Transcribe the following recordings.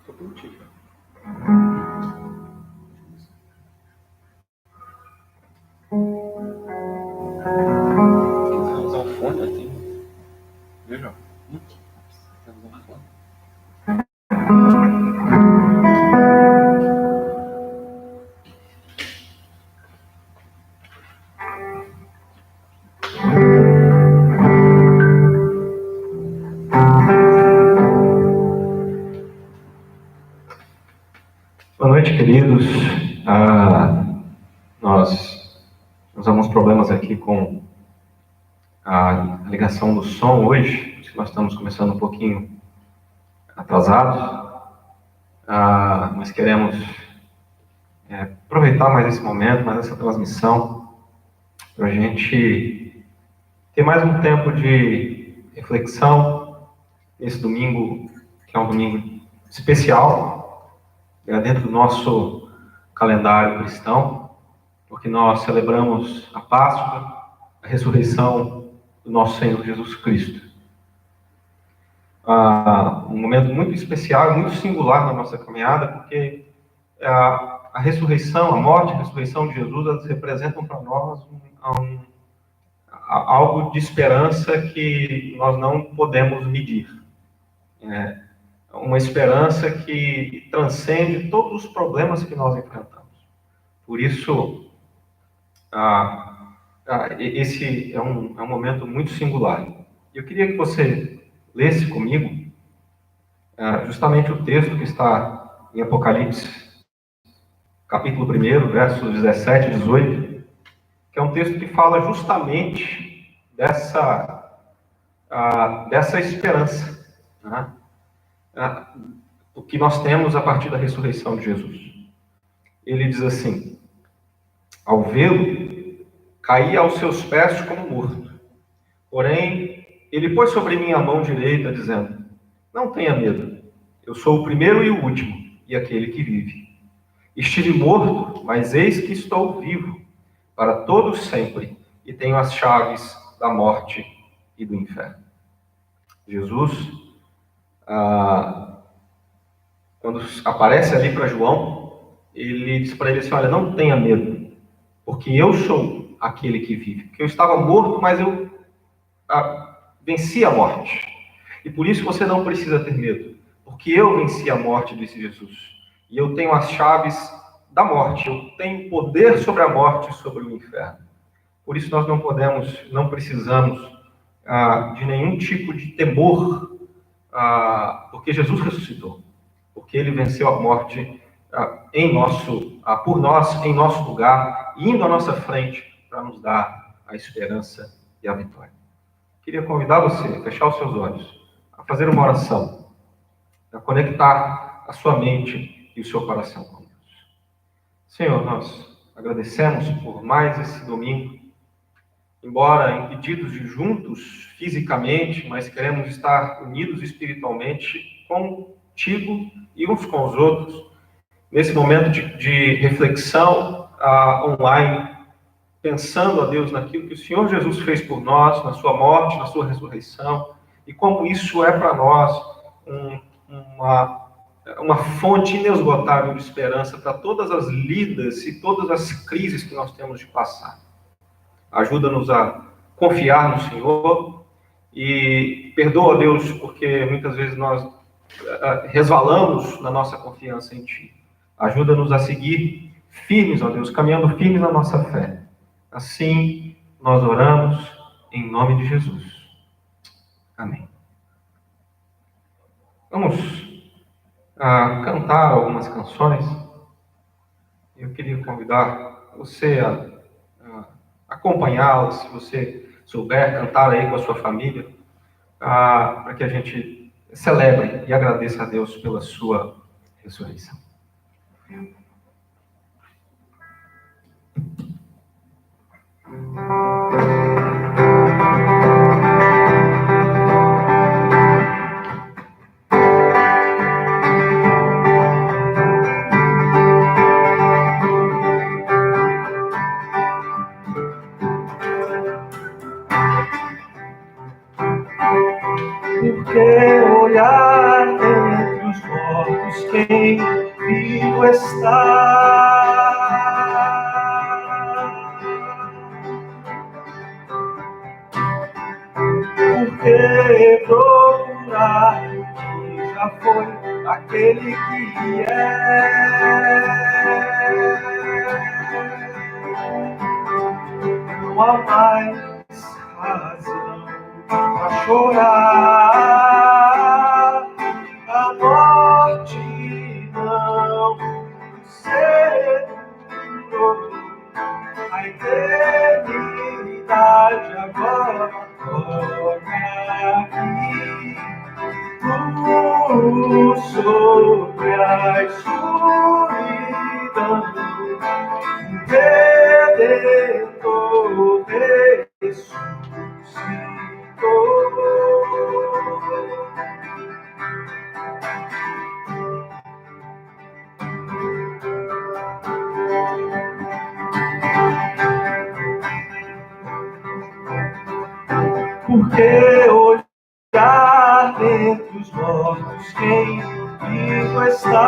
Tô contigo. Se quiser usar o fone, tem. Veja. Se quiser usar o fone. Boa noite, queridos. Nós temos alguns problemas aqui com a ligação do som hoje. Nós estamos começando um pouquinho atrasados, mas queremos aproveitar mais esse momento, mais essa transmissão, para a gente ter mais um tempo de reflexão nesse domingo, que é um domingo especial, dentro do nosso calendário cristão, porque nós celebramos a Páscoa, a ressurreição do nosso Senhor Jesus Cristo. Um momento muito especial e muito singular na nossa caminhada, porque a ressurreição, a morte e a ressurreição de Jesus, elas representam para nós algo de esperança que nós não podemos medir. Uma esperança que transcende todos os problemas que nós enfrentamos. Por isso, esse é um momento muito singular. Eu queria que você lesse comigo justamente o texto que está em Apocalipse, capítulo 1, versos 17 e 18, que é um texto que fala justamente dessa esperança, né? O que nós temos a partir da ressurreição de Jesus. Ele diz assim: ao vê-lo, caí aos seus pés como morto. Porém, ele pôs sobre mim a mão direita, dizendo: não tenha medo, eu sou o primeiro e o último, e aquele que vive. Estive morto, mas eis que estou vivo, para todos sempre, e tenho as chaves da morte e do inferno. Jesus, quando aparece ali para João, ele diz para ele assim: olha, não tenha medo, porque eu sou aquele que vive. Porque eu estava morto, mas eu venci a morte. E por isso você não precisa ter medo, porque eu venci a morte, disse Jesus. E eu tenho as chaves da morte, eu tenho poder sobre a morte e sobre o inferno. Por isso nós não precisamos de nenhum tipo de temor, porque Jesus ressuscitou, porque Ele venceu a morte por nós, em nosso lugar, indo à nossa frente para nos dar a esperança e a vitória. Queria convidar você a fechar os seus olhos, a fazer uma oração, a conectar a sua mente e o seu coração com Deus. Senhor, nós agradecemos por mais esse domingo, embora impedidos de juntos fisicamente, mas queremos estar unidos espiritualmente contigo e uns com os outros, nesse momento de reflexão online, pensando, a Deus, naquilo que o Senhor Jesus fez por nós, na sua morte, na sua ressurreição, e como isso é para nós uma fonte inesgotável de esperança para todas as lidas e todas as crises que nós temos de passar. Ajuda-nos a confiar no Senhor e perdoa, Deus, porque muitas vezes nós resvalamos na nossa confiança em Ti. Ajuda-nos a seguir firmes, ó Deus, caminhando firmes na nossa fé. Assim, nós oramos em nome de Jesus. Amém. Vamos cantar algumas canções. Eu queria convidar você a acompanhá-las, se você souber cantar aí com a sua família, para que a gente celebre e agradeça a Deus pela sua ressurreição. Porque olhar teu mortos quem vivo está. Por que procurar o que já foi aquele que é? Não há mais razão para chorar. A morte não segurou. A eternidade agora toca aqui. Luz sobre a escuridão. Redentor ressuscitou. Porque olhar dentre os mortos quem vivo está.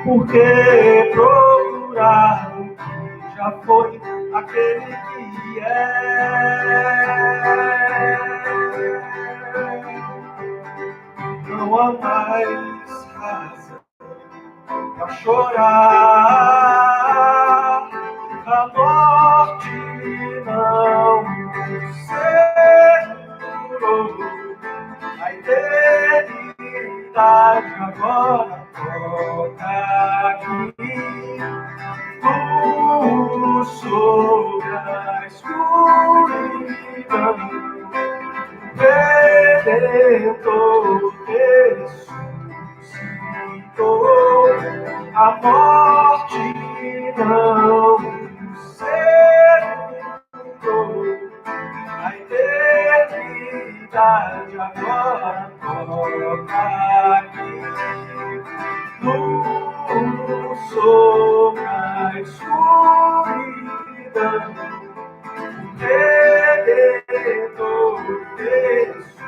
Por que procurar o que já foi aquele que é? Não há mais razão para chorar. A morte não segurou. A eternidade agora toca aqui. Luz sobre a escuridão. Redentor ressuscitou. A morte não segurou. A eternidade agora toca aqui. Luz sobre a escuridão. Redentor ressuscitou.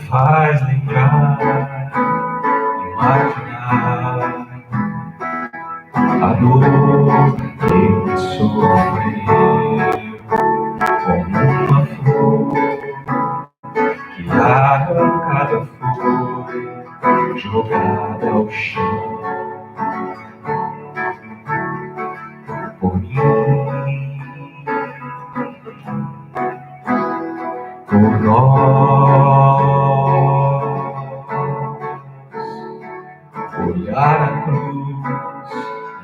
Faz lembrar, imaginar a dor que ele sofreu como uma flor que arrancada foi, jogada ao chão por mim, por nós. Olhar a cruz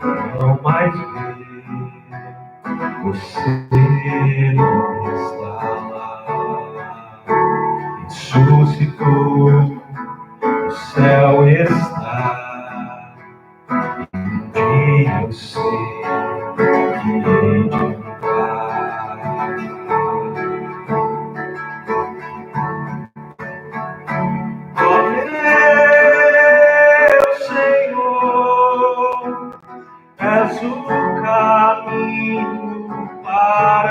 e não mais ver, você não está lá. Ressuscitou, o céu está, e um dia eu sei que hei de entrar. És o caminho para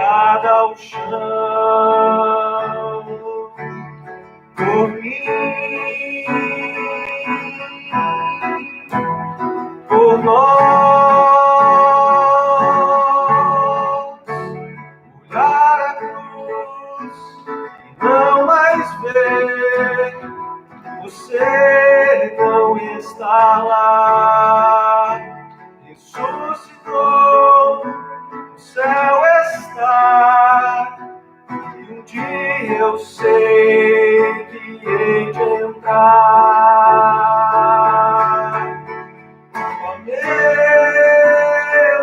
jogada ao chão por mim, por nós, olhar a cruz e não mais ver, você não está lá, ressuscitou, o céu está, e um dia eu sei que hei de entrar. Ó meu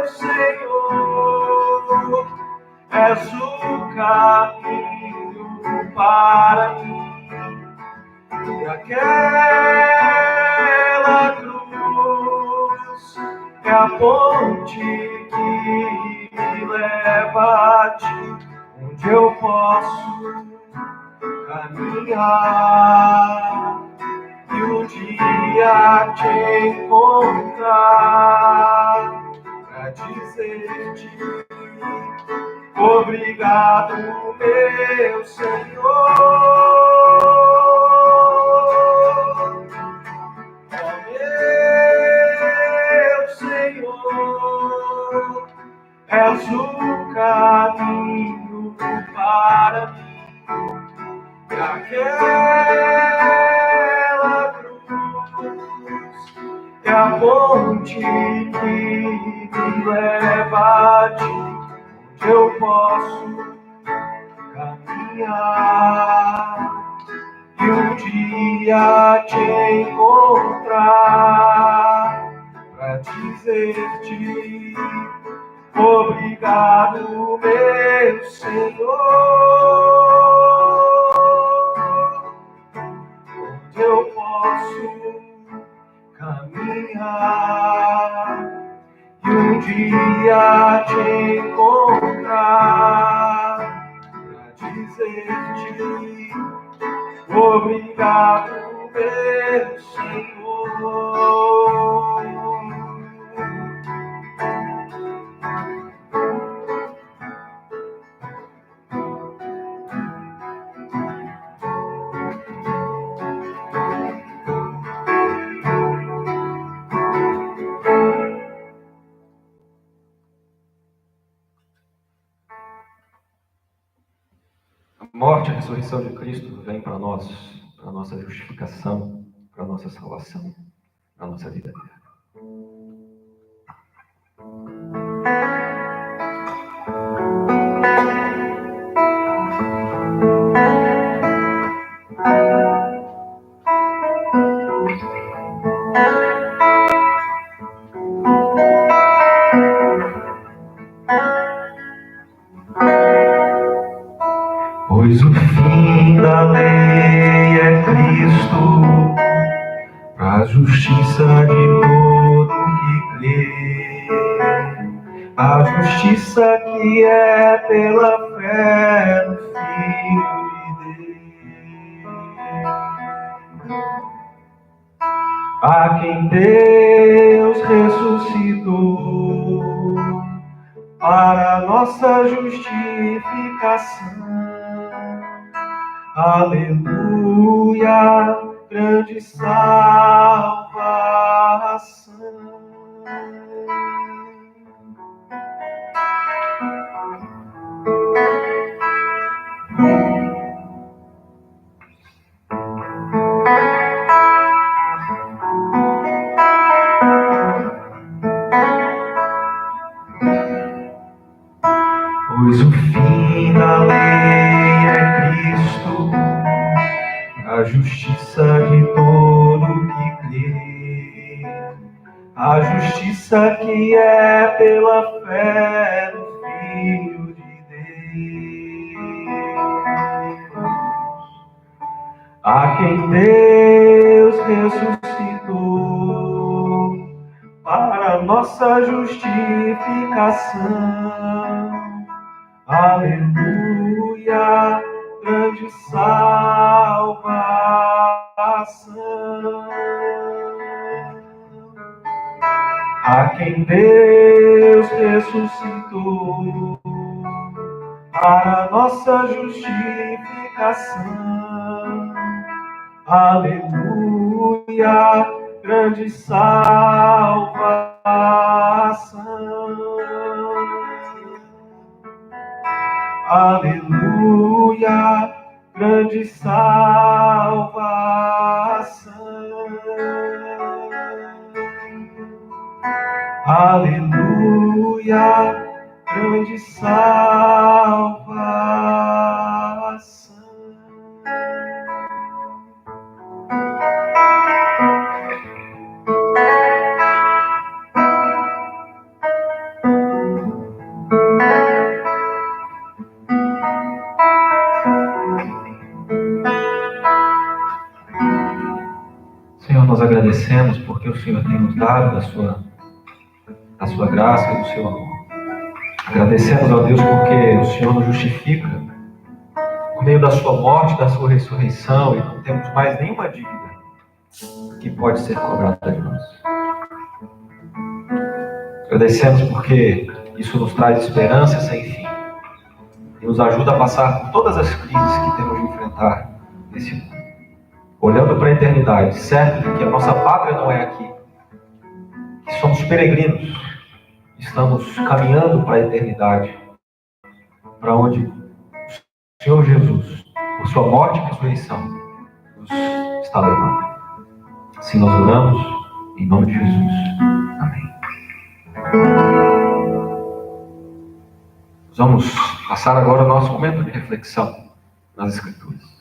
Senhor, és o caminho para mim, e aquela cruz é a ponte que me leva a ti, onde eu posso caminhar e um dia te encontrar, pra dizer-te obrigado, meu Senhor. Ó meu Senhor, és o caminho para mim, e aquela cruz é a ponte que me leva a ti, onde eu posso caminhar e um dia te encontrar, pra dizer-te obrigado, meu Senhor. Onde eu posso caminhar e um dia te encontrar, pra dizer-te obrigado, meu Senhor. A morte e a ressurreição de Cristo vem para nós, para a nossa justificação, para a nossa salvação, para a nossa vida eterna. Pois o fim da lei é Cristo, para a justiça de todo que crê, a justiça que é pela fé no Filho de Deus, a quem Deus ressuscitou para a nossa justificação. Aleluia, grande salvação. Pois o fim da lei é Cristo, a justiça de todo que crê, a justiça que é pela fé no Filho de Deus, a quem Deus ressuscitou para a nossa justificação. Aleluia, grande salvação. A quem Deus ressuscitou para nossa justificação. Aleluia, grande salvação. Aleluia, grande salvação. Aleluia, grande salvação. Senhor, nós agradecemos porque o Senhor tem nos dado da sua graça e do seu amor. Agradecemos a Deus porque o Senhor nos justifica por meio da sua morte, da sua ressurreição, e não temos mais nenhuma dívida que pode ser cobrada de nós. Agradecemos porque isso nos traz esperança sem fim e nos ajuda a passar por todas as crises que temos de enfrentar nesse mundo. Olhando para a eternidade, certo de que a nossa pátria não é aqui, que somos peregrinos, estamos caminhando para a eternidade, para onde o Senhor Jesus, por sua morte e ressurreição, nos está levando. Assim nós oramos, em nome de Jesus. Amém. Vamos passar agora o nosso momento de reflexão nas Escrituras.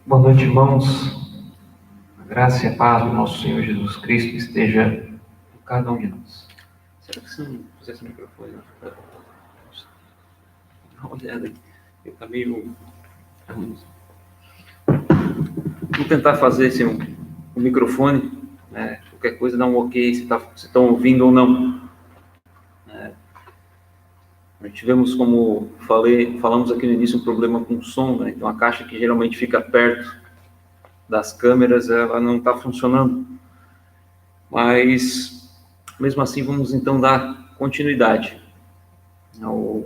Boa noite, irmãos. A graça e a paz do nosso Senhor Jesus Cristo esteja com cada um de nós. Será que se não pusesse o microfone? Dá uma olhada aí. Ele está meio ruim. Vou tentar fazer esse um microfone. Qualquer coisa, dá um ok se estão ouvindo ou não. Nós tivemos, como falamos aqui no início, um problema com o som, né? Então a caixa que geralmente fica perto das câmeras, ela não está funcionando. Mas, mesmo assim, vamos então dar continuidade ao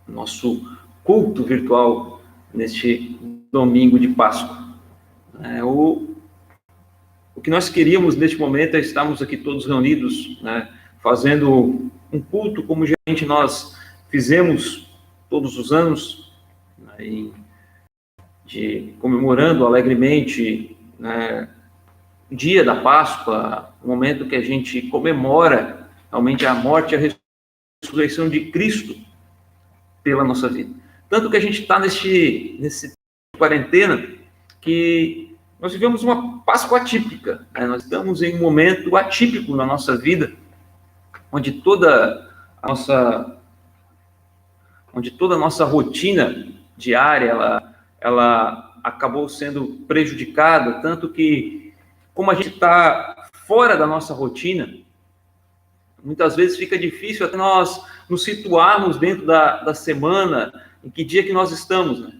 nosso culto virtual neste domingo de Páscoa. O que nós queríamos neste momento é estarmos aqui todos reunidos, né, fazendo um culto como geralmente nós fizemos todos os anos, né, comemorando alegremente, né, o dia da Páscoa, o momento que a gente comemora realmente a morte e a ressurreição de Cristo pela nossa vida. Tanto que a gente está nesse quarentena que nós vivemos uma Páscoa atípica, né? Nós estamos em um momento atípico na nossa vida, onde toda a nossa rotina diária, ela acabou sendo prejudicada, tanto que, como a gente está fora da nossa rotina, muitas vezes fica difícil até nós nos situarmos dentro da semana, em que dia que nós estamos, né?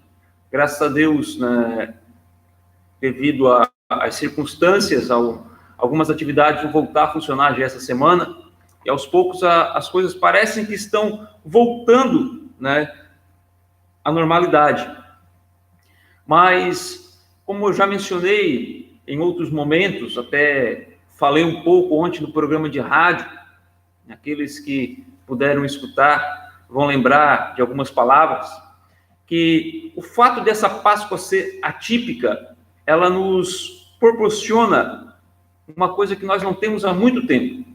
Graças a Deus, né, devido às circunstâncias, algumas atividades vão voltar a funcionar já essa semana, e aos poucos as coisas parecem que estão voltando, né, à normalidade. Mas, como eu já mencionei em outros momentos, até falei um pouco ontem no programa de rádio, aqueles que puderam escutar vão lembrar de algumas palavras, que o fato dessa Páscoa ser atípica, ela nos proporciona uma coisa que nós não temos há muito tempo,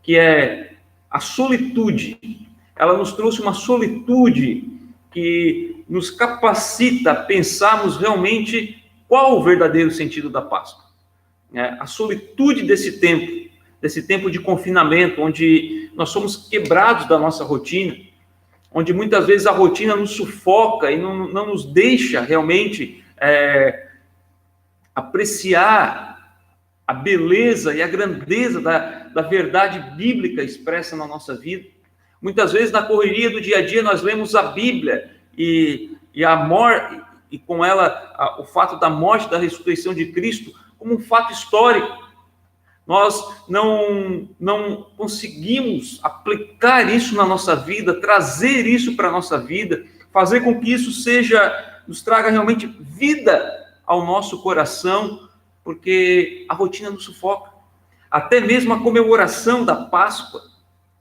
que é a solitude. Ela nos trouxe uma solitude que nos capacita a pensarmos realmente qual o verdadeiro sentido da Páscoa. A solitude desse tempo de confinamento, onde nós somos quebrados da nossa rotina, onde muitas vezes a rotina nos sufoca e não nos deixa realmente apreciar a beleza e a grandeza da verdade bíblica expressa na nossa vida. Muitas vezes, na correria do dia a dia, nós lemos a Bíblia e a morte, e com ela o fato da morte, da ressurreição de Cristo, como um fato histórico. Nós não conseguimos aplicar isso na nossa vida, trazer isso para a nossa vida, fazer com que isso nos traga realmente vida ao nosso coração, porque a rotina nos sufoca. Até mesmo a comemoração da Páscoa,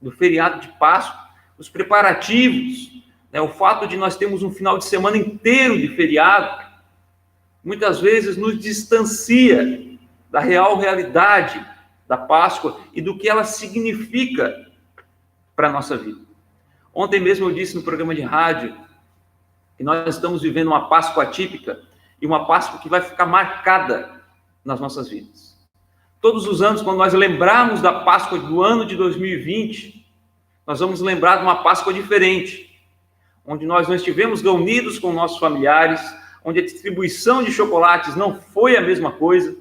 do feriado de Páscoa, os preparativos, né, o fato de nós termos um final de semana inteiro de feriado, muitas vezes nos distancia da real realidade da Páscoa e do que ela significa para a nossa vida. Ontem mesmo eu disse no programa de rádio que nós estamos vivendo uma Páscoa atípica e uma Páscoa que vai ficar marcada nas nossas vidas. Todos os anos, quando nós lembrarmos da Páscoa do ano de 2020, nós vamos lembrar de uma Páscoa diferente, onde nós não estivemos reunidos com nossos familiares, onde a distribuição de chocolates não foi a mesma coisa.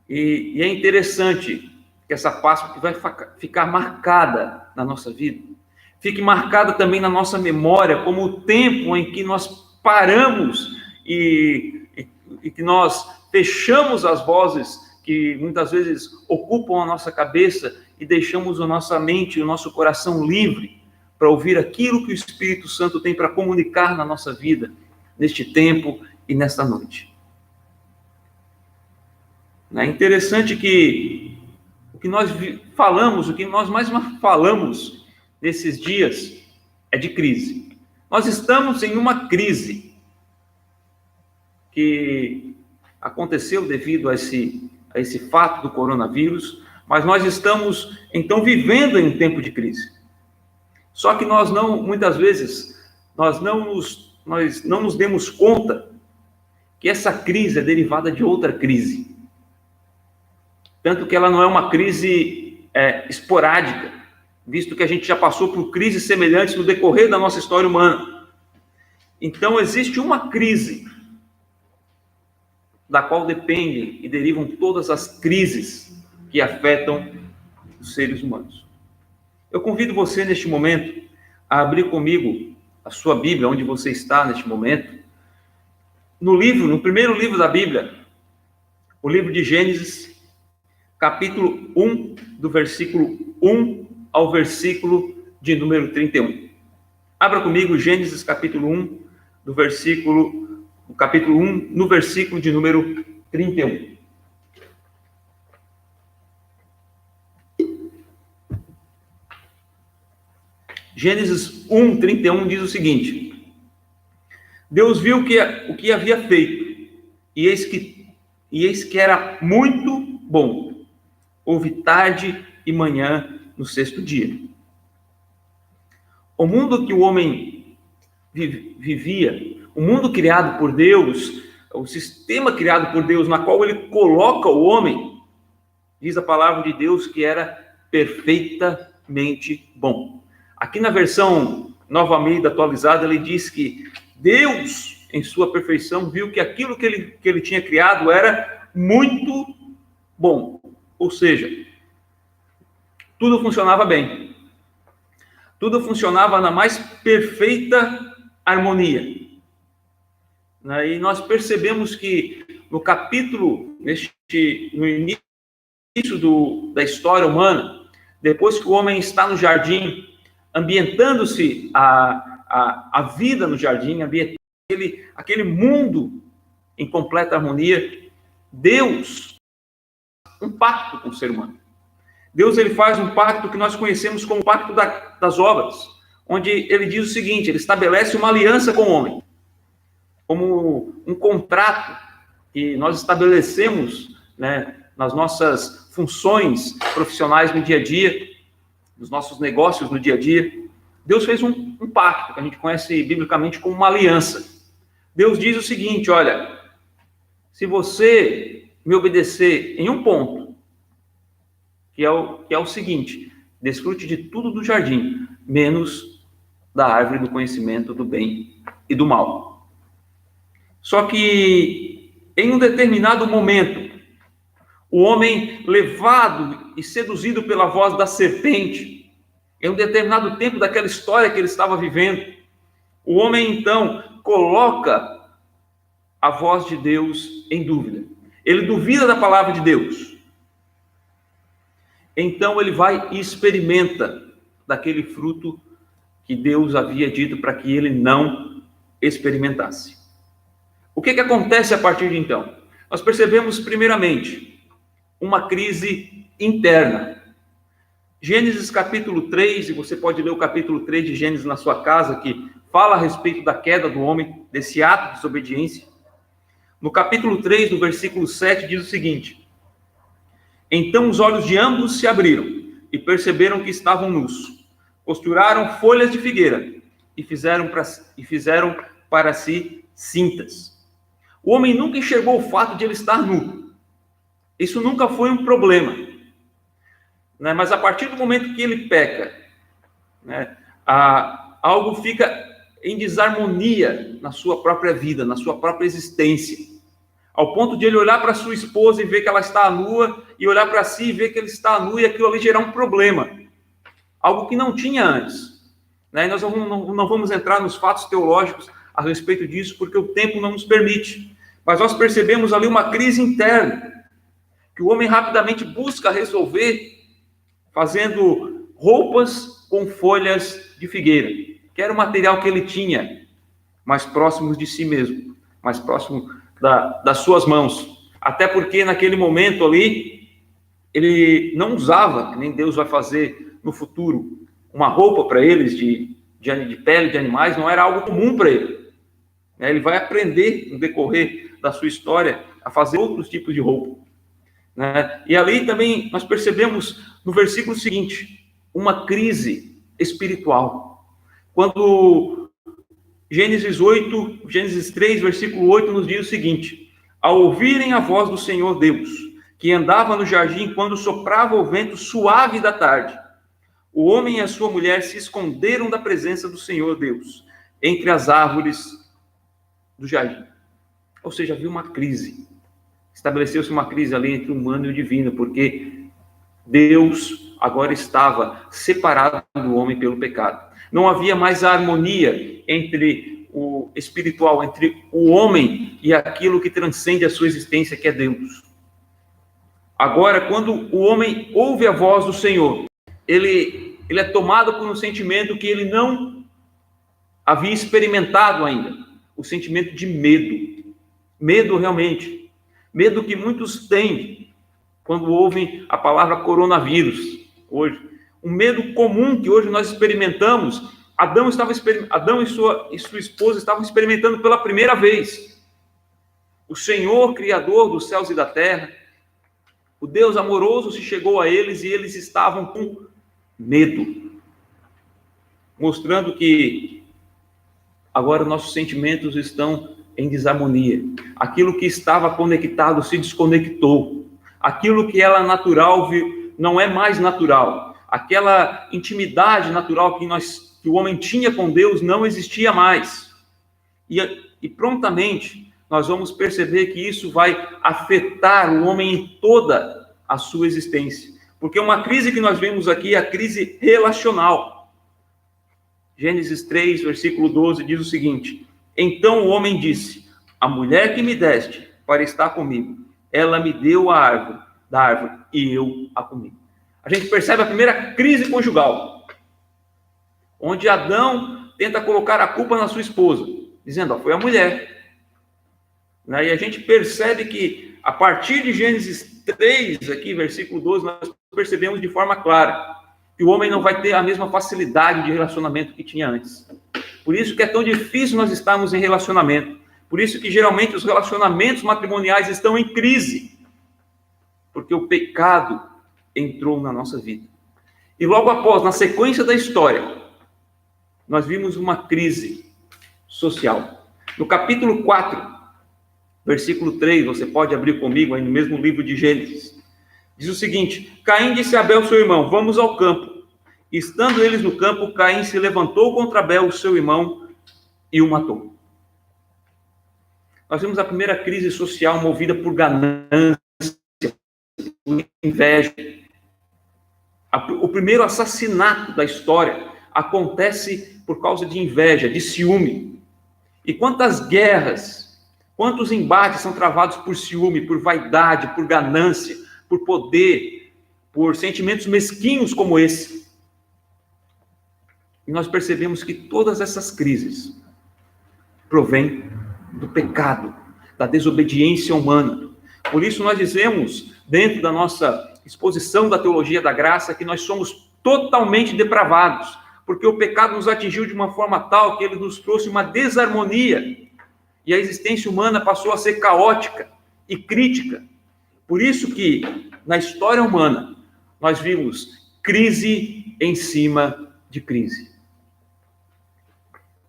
E é interessante que essa Páscoa que vai ficar marcada na nossa vida, fique marcada também na nossa memória, como o tempo em que nós paramos e que nós fechamos as vozes que muitas vezes ocupam a nossa cabeça e deixamos a nossa mente e o nosso coração livre para ouvir aquilo que o Espírito Santo tem para comunicar na nossa vida, neste tempo e nesta noite. É interessante que o que nós falamos, o que nós mais falamos nesses dias é de crise. Nós estamos em uma crise que aconteceu devido a esse fato do coronavírus, mas nós estamos, então, vivendo em um tempo de crise. Só que muitas vezes, nós não nos demos conta que essa crise é derivada de outra crise. Tanto que ela não é uma crise esporádica, visto que a gente já passou por crises semelhantes no decorrer da nossa história humana. Então, existe uma crise da qual dependem e derivam todas as crises que afetam os seres humanos. Eu convido você, neste momento, a abrir comigo a sua Bíblia, onde você está neste momento, no primeiro livro da Bíblia, o livro de Gênesis, capítulo 1, do versículo 1 ao versículo de número 31. Abra comigo Gênesis capítulo 1, capítulo 1, no versículo de número 31. Gênesis 1, 31 diz o seguinte: Deus viu o que havia feito, e eis que era muito bom. Houve tarde e manhã no sexto dia. O mundo que o homem vivia, o mundo criado por Deus, o sistema criado por Deus, na qual ele coloca o homem, diz a palavra de Deus que era perfeitamente bom. Aqui na versão Nova Almeida atualizada, ele diz que Deus, em sua perfeição, viu que aquilo que ele tinha criado era muito bom. Ou seja, tudo funcionava bem. Tudo funcionava na mais perfeita harmonia. E nós percebemos que no início da história humana, depois que o homem está no jardim, ambientando-se a vida no jardim, aquele mundo em completa harmonia, Deus um pacto com o ser humano. Deus ele faz um pacto que nós conhecemos como o pacto das obras, onde ele diz o seguinte: ele estabelece uma aliança com o homem, como um contrato que nós estabelecemos, né, nas nossas funções profissionais no dia a dia, nos nossos negócios no dia a dia. Deus fez um pacto que a gente conhece biblicamente como uma aliança. Deus diz o seguinte: olha, se você me obedecer em um ponto, que é o seguinte: desfrute de tudo do jardim, menos da árvore do conhecimento do bem e do mal. Só que Em um determinado momento, o homem levado e seduzido pela voz da serpente, em um determinado tempo daquela história que ele estava vivendo, o homem então coloca a voz de Deus em dúvida. Ele duvida da palavra de Deus. Então ele vai e experimenta daquele fruto que Deus havia dito para que ele não experimentasse. O que acontece a partir de então? Nós percebemos primeiramente uma crise interna. Gênesis capítulo 3, e você pode ler o capítulo 3 de Gênesis na sua casa, que fala a respeito da queda do homem, desse ato de desobediência. No capítulo 3, no versículo 7, diz o seguinte: então os olhos de ambos se abriram e perceberam que estavam nus. Costuraram folhas de figueira e fizeram para si cintas. O homem nunca enxergou o fato de ele estar nu. Isso nunca foi um problema, né? Mas a partir do momento que ele peca, né, algo fica em desarmonia na sua própria vida, na sua própria existência, ao ponto de ele olhar para sua esposa e ver que ela está nua, e olhar para si e ver que ele está nu, e aquilo ali gerar um problema, algo que não tinha antes, né? E nós não vamos entrar nos fatos teológicos a respeito disso, porque o tempo não nos permite, mas nós percebemos ali uma crise interna, que o homem rapidamente busca resolver, fazendo roupas com folhas de figueira, que era o material que ele tinha, mais próximos de si mesmo, mais próximo das suas mãos, até porque naquele momento ali, ele não usava, nem Deus vai fazer no futuro, uma roupa para eles de pele de animais, não era algo comum para ele. Ele vai aprender no decorrer da sua história a fazer outros tipos de roupa, né? E ali também nós percebemos no versículo seguinte, uma crise espiritual. Quando Gênesis 3, versículo 8, nos diz o seguinte: ao ouvirem a voz do Senhor Deus, que andava no jardim quando soprava o vento suave da tarde, o homem e a sua mulher se esconderam da presença do Senhor Deus, entre as árvores do jardim. Ou seja, havia uma crise. Estabeleceu-se uma crise ali entre o humano e o divino, porque Deus agora estava separado do homem pelo pecado. Não havia mais a harmonia entre o espiritual, entre o homem e aquilo que transcende a sua existência, que é Deus. Agora, quando o homem ouve a voz do Senhor, ele é tomado por um sentimento que ele não havia experimentado ainda, o sentimento de medo. Medo realmente. Medo que muitos têm quando ouvem a palavra coronavírus hoje. Um medo comum que hoje nós experimentamos. Adão e sua esposa estavam experimentando pela primeira vez. O Senhor, Criador dos céus e da terra, o Deus amoroso se chegou a eles e eles estavam com medo, mostrando que agora nossos sentimentos estão em desarmonia. Aquilo que estava conectado se desconectou. Aquilo que era natural não é mais natural. Aquela intimidade natural que o homem tinha com Deus não existia mais. E prontamente nós vamos perceber que isso vai afetar o homem em toda a sua existência. Porque uma crise que nós vemos aqui é a crise relacional. Gênesis 3, versículo 12, diz o seguinte: então o homem disse: a mulher que me deste para estar comigo, ela me deu da árvore e eu a comi. A gente percebe a primeira crise conjugal, onde Adão tenta colocar a culpa na sua esposa, dizendo: foi a mulher. E a gente percebe que a partir de Gênesis 3, aqui, versículo 12, nós percebemos de forma clara que o homem não vai ter a mesma facilidade de relacionamento que tinha antes. Por isso que é tão difícil nós estarmos em relacionamento. Por isso que geralmente os relacionamentos matrimoniais estão em crise. Porque o pecado entrou na nossa vida. E logo após, na sequência da história, nós vimos uma crise social. No capítulo 4, versículo 3, você pode abrir comigo aí no mesmo livro de Gênesis. Diz o seguinte: Caim disse a Abel, seu irmão: vamos ao campo. E estando eles no campo, Caim se levantou contra Abel, seu irmão, e o matou. Nós vimos a primeira crise social movida por ganância, por inveja. O primeiro assassinato da história acontece por causa de inveja, de ciúme. E quantas guerras, quantos embates são travados por ciúme, por vaidade, por ganância, por poder, por sentimentos mesquinhos como esse. E nós percebemos que todas essas crises provêm do pecado, da desobediência humana. Por isso nós dizemos, dentro da nossa exposição da teologia da graça, que nós somos totalmente depravados, porque o pecado nos atingiu de uma forma tal que ele nos trouxe uma desarmonia, e a existência humana passou a ser caótica e crítica. Por isso que, na história humana, nós vimos crise em cima de crise.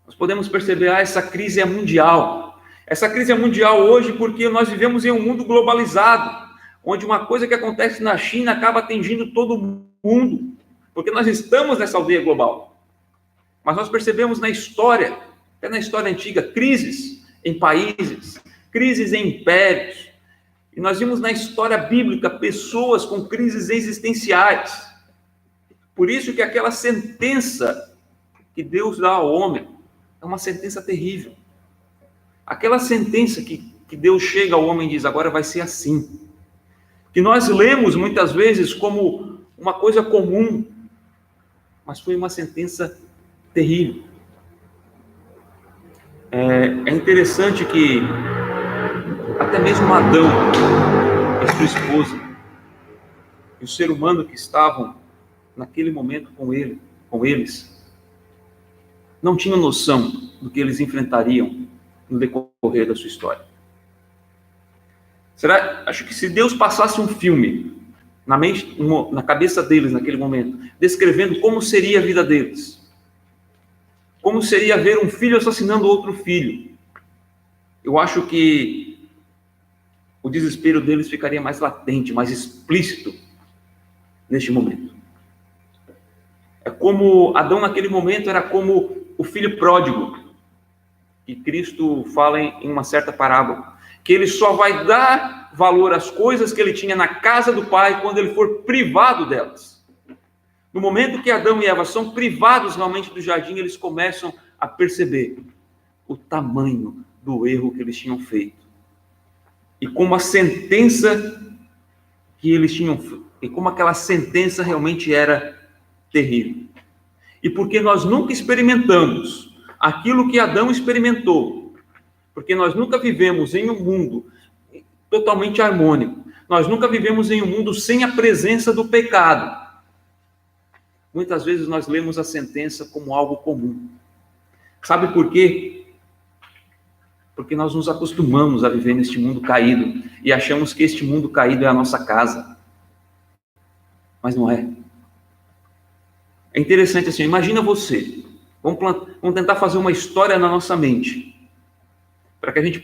Nós podemos perceber, essa crise é mundial. Essa crise é mundial hoje porque nós vivemos em um mundo globalizado, onde uma coisa que acontece na China acaba atingindo todo mundo, porque nós estamos nessa aldeia global. Mas nós percebemos na história, até na história antiga, crises em países, crises em impérios. E nós vimos na história bíblica pessoas com crises existenciais. Por isso que aquela sentença que Deus dá ao homem é uma sentença terrível. Aquela sentença que Deus chega ao homem e diz, agora vai ser assim. Que nós lemos muitas vezes como uma coisa comum, mas foi uma sentença terrível. É interessante que até mesmo Adão e sua esposa, e o ser humano que estavam naquele momento com eles, não tinham noção do que eles enfrentariam no decorrer da sua história. Acho que se Deus passasse um filme na cabeça deles naquele momento, descrevendo como seria a vida deles, como seria ver um filho assassinando outro filho, eu acho que o desespero deles ficaria mais latente, mais explícito neste momento. É como Adão naquele momento era como o filho pródigo, que Cristo fala em uma certa parábola, que ele só vai dar valor às coisas que ele tinha na casa do Pai quando ele for privado delas. No momento que Adão e Eva são privados realmente do jardim, eles começam a perceber o tamanho do erro que eles tinham feito. E como a sentença que eles tinham feito, e como aquela sentença realmente era terrível. E porque nós nunca experimentamos aquilo que Adão experimentou, porque nós nunca vivemos em um mundo totalmente harmônico, nós nunca vivemos em um mundo sem a presença do pecado. Muitas vezes nós lemos a sentença como algo comum. Sabe por quê? Porque nós nos acostumamos a viver neste mundo caído e achamos que este mundo caído é a nossa casa. Mas não é. É interessante assim, imagina você, vamos tentar fazer uma história na nossa mente, para que a gente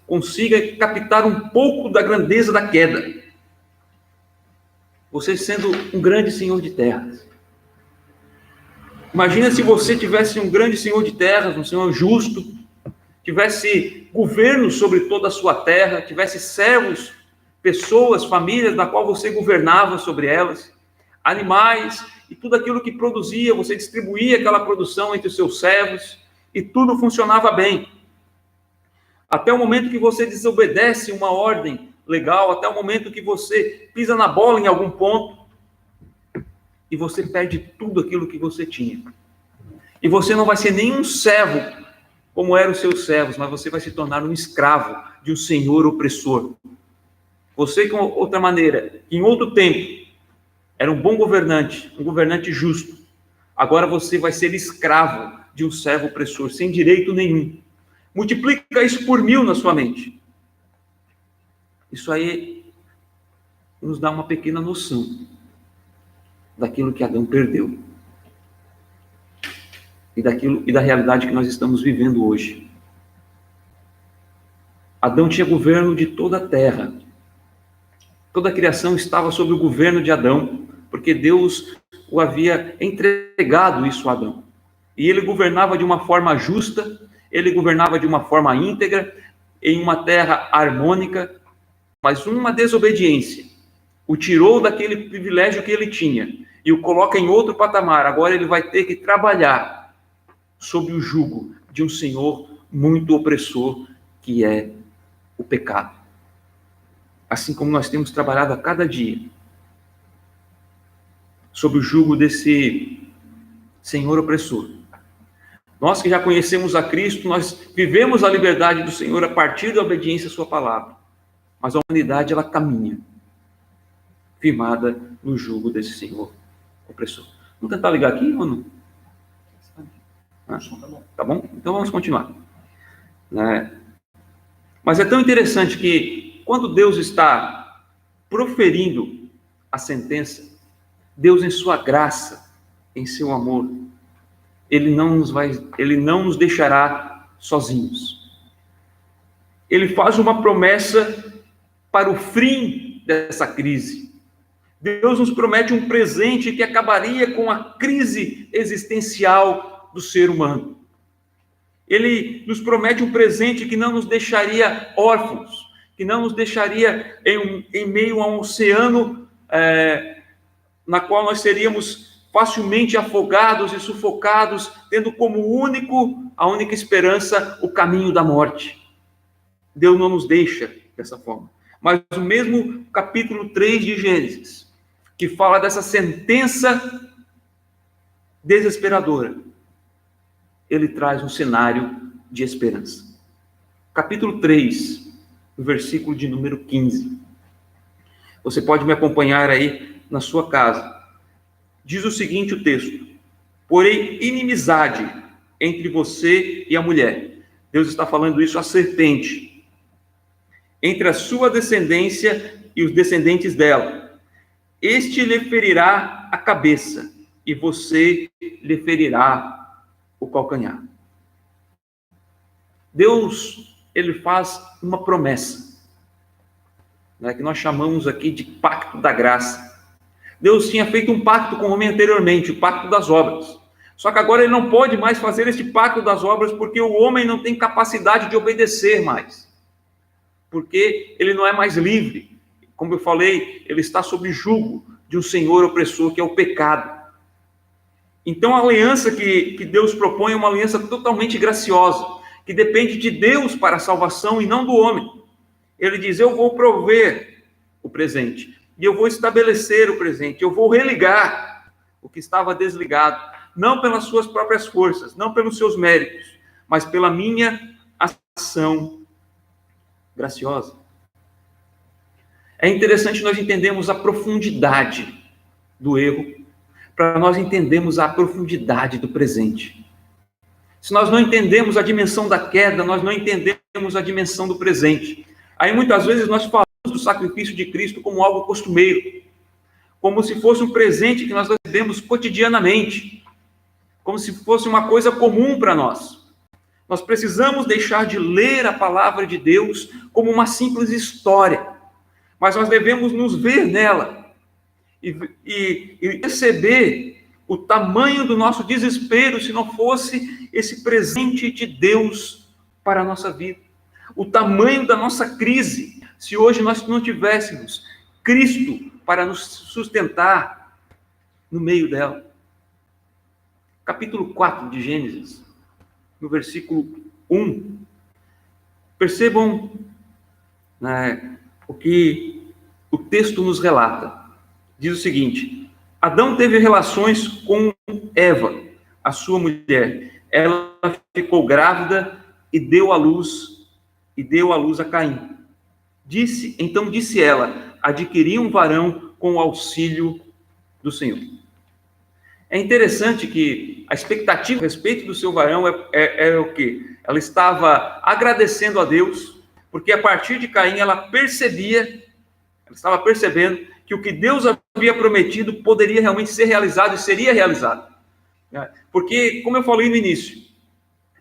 consiga captar um pouco da grandeza da queda. Você sendo um grande senhor de terras. Imagina se você tivesse um grande senhor de terras, um senhor justo, tivesse governo sobre toda a sua terra, tivesse servos, pessoas, famílias, da qual você governava sobre elas, animais, e tudo aquilo que produzia, você distribuía aquela produção entre os seus servos, e tudo funcionava bem. Até o momento que você desobedece uma ordem legal, até o momento que você pisa na bola em algum ponto, e você perde tudo aquilo que você tinha. E você não vai ser nenhum servo, como eram os seus servos, mas você vai se tornar um escravo de um senhor opressor. Você, com outra maneira, em outro tempo, era um bom governante, um governante justo. Agora você vai ser escravo de um servo opressor, sem direito nenhum. Multiplica isso por 1000 na sua mente. Isso aí nos dá uma pequena noção daquilo que Adão perdeu. E da realidade que nós estamos vivendo hoje. Adão tinha governo de toda a terra. Toda a criação estava sob o governo de Adão, porque Deus o havia entregado isso a Adão. E ele governava de uma forma justa, ele governava de uma forma íntegra, em uma terra harmônica, mas uma desobediência o tirou daquele privilégio que ele tinha e o coloca em outro patamar. Agora ele vai ter que trabalhar sob o jugo de um senhor muito opressor, que é o pecado. Assim como nós temos trabalhado a cada dia sob o jugo desse senhor opressor. Nós que já conhecemos a Cristo, nós vivemos a liberdade do Senhor a partir da obediência à sua palavra. Mas a humanidade, ela caminha firmada no jugo desse senhor opressor. Vamos tentar ligar aqui ou não? Tá bom? Então vamos continuar. Mas é tão interessante que quando Deus está proferindo a sentença, Deus em sua graça, em seu amor, Ele não nos deixará sozinhos. Ele faz uma promessa para o fim dessa crise. Deus nos promete um presente que acabaria com a crise existencial do ser humano. Ele nos promete um presente que não nos deixaria órfãos, que não nos deixaria em meio a um oceano na qual nós seríamos facilmente afogados e sufocados, tendo como a única esperança o caminho da morte. Deus não nos deixa dessa forma. Mas o mesmo capítulo 3 de Gênesis, que fala dessa sentença desesperadora, ele traz um cenário de esperança. Capítulo 3, no versículo de número 15. Você pode me acompanhar aí na sua casa. Diz o seguinte o texto: porém, inimizade entre você e a mulher. Deus está falando isso à serpente. Entre a sua descendência e os descendentes dela. Este lhe ferirá a cabeça, e você lhe ferirá o calcanhar. Deus, ele faz uma promessa, que nós chamamos aqui de pacto da graça. Deus tinha feito um pacto com o homem anteriormente, o pacto das obras. Só que agora ele não pode mais fazer este pacto das obras, porque o homem não tem capacidade de obedecer mais. Porque ele não é mais livre. Como eu falei, ele está sob jugo de um senhor opressor, que é o pecado. Então a aliança que Deus propõe é uma aliança totalmente graciosa, que depende de Deus para a salvação e não do homem. Ele diz: eu vou prover o presente, e eu vou estabelecer o presente, eu vou religar o que estava desligado, não pelas suas próprias forças, não pelos seus méritos, mas pela minha ação graciosa. É interessante nós entendermos a profundidade do erro, para nós entendermos a profundidade do presente. Se nós não entendemos a dimensão da queda, nós não entendemos a dimensão do presente. Aí muitas vezes nós falamos do sacrifício de Cristo como algo costumeiro, como se fosse um presente que nós recebemos cotidianamente, como se fosse uma coisa comum para nós. Nós precisamos deixar de ler a palavra de Deus como uma simples história, mas nós devemos nos ver nela e perceber o tamanho do nosso desespero se não fosse esse presente de Deus para a nossa vida. O tamanho da nossa crise, se hoje nós não tivéssemos Cristo para nos sustentar no meio dela. Capítulo 4 de Gênesis, no versículo 1. Percebam o que o texto nos relata. Diz o seguinte: Adão teve relações com Eva, a sua mulher. Ela ficou grávida e deu à luz a Caim. Então disse ela: adquiri um varão com o auxílio do Senhor. É interessante que a expectativa a respeito do seu varão é o quê? Ela estava agradecendo a Deus, porque a partir de Caim ela estava percebendo que o que Deus havia prometido poderia realmente ser realizado e seria realizado. Porque, como eu falei no início,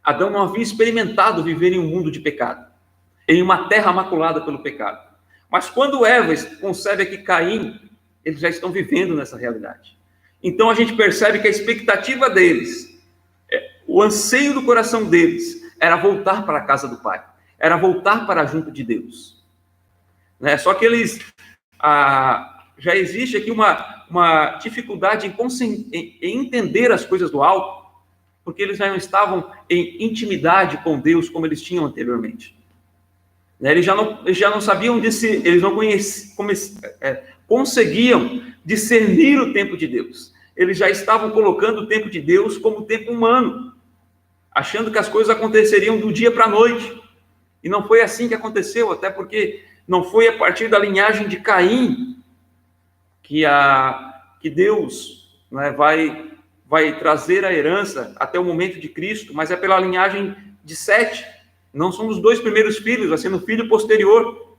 Adão não havia experimentado viver em um mundo de pecado, em uma terra maculada pelo pecado. Mas quando Eva concebe aqui Caim, eles já estão vivendo nessa realidade. Então a gente percebe que a expectativa deles, o anseio do coração deles, era voltar para a casa do Pai. era voltar para junto de Deus. Né? Só que eles, já existe aqui uma dificuldade em entender as coisas do alto, porque eles já não estavam em intimidade com Deus como eles tinham anteriormente. Né? Eles já não sabiam eles não conseguiam discernir o tempo de Deus. Eles já estavam colocando o tempo de Deus como tempo humano, achando que as coisas aconteceriam do dia para a noite. E não foi assim que aconteceu, até porque não foi a partir da linhagem de Caim que Deus, né, vai trazer a herança até o momento de Cristo, mas é pela linhagem de Sete. Não são os 2 primeiros filhos, vai ser no filho posterior.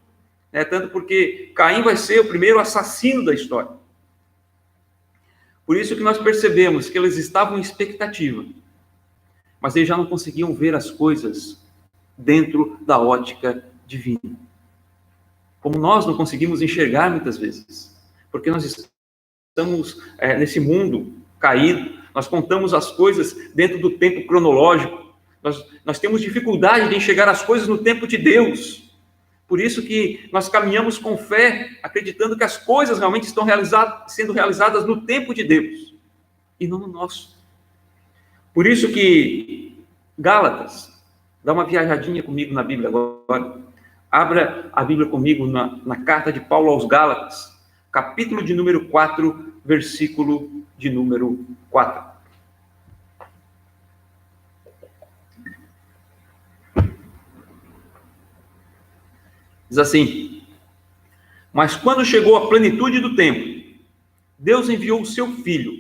Tanto porque Caim vai ser o primeiro assassino da história. Por isso que nós percebemos que eles estavam em expectativa, mas eles já não conseguiam ver as coisas dentro da ótica divina. Como nós não conseguimos enxergar muitas vezes, porque nós estamos nesse mundo caído, nós contamos as coisas dentro do tempo cronológico, nós temos dificuldade de enxergar as coisas no tempo de Deus. Por isso que nós caminhamos com fé, acreditando que as coisas realmente estão sendo realizadas no tempo de Deus, e não no nosso. Por isso que Gálatas, dá uma viajadinha comigo na Bíblia agora. Abra a Bíblia comigo na carta de Paulo aos Gálatas, capítulo de número 4, versículo de número 4. Diz assim: mas quando chegou a plenitude do tempo, Deus enviou o seu filho,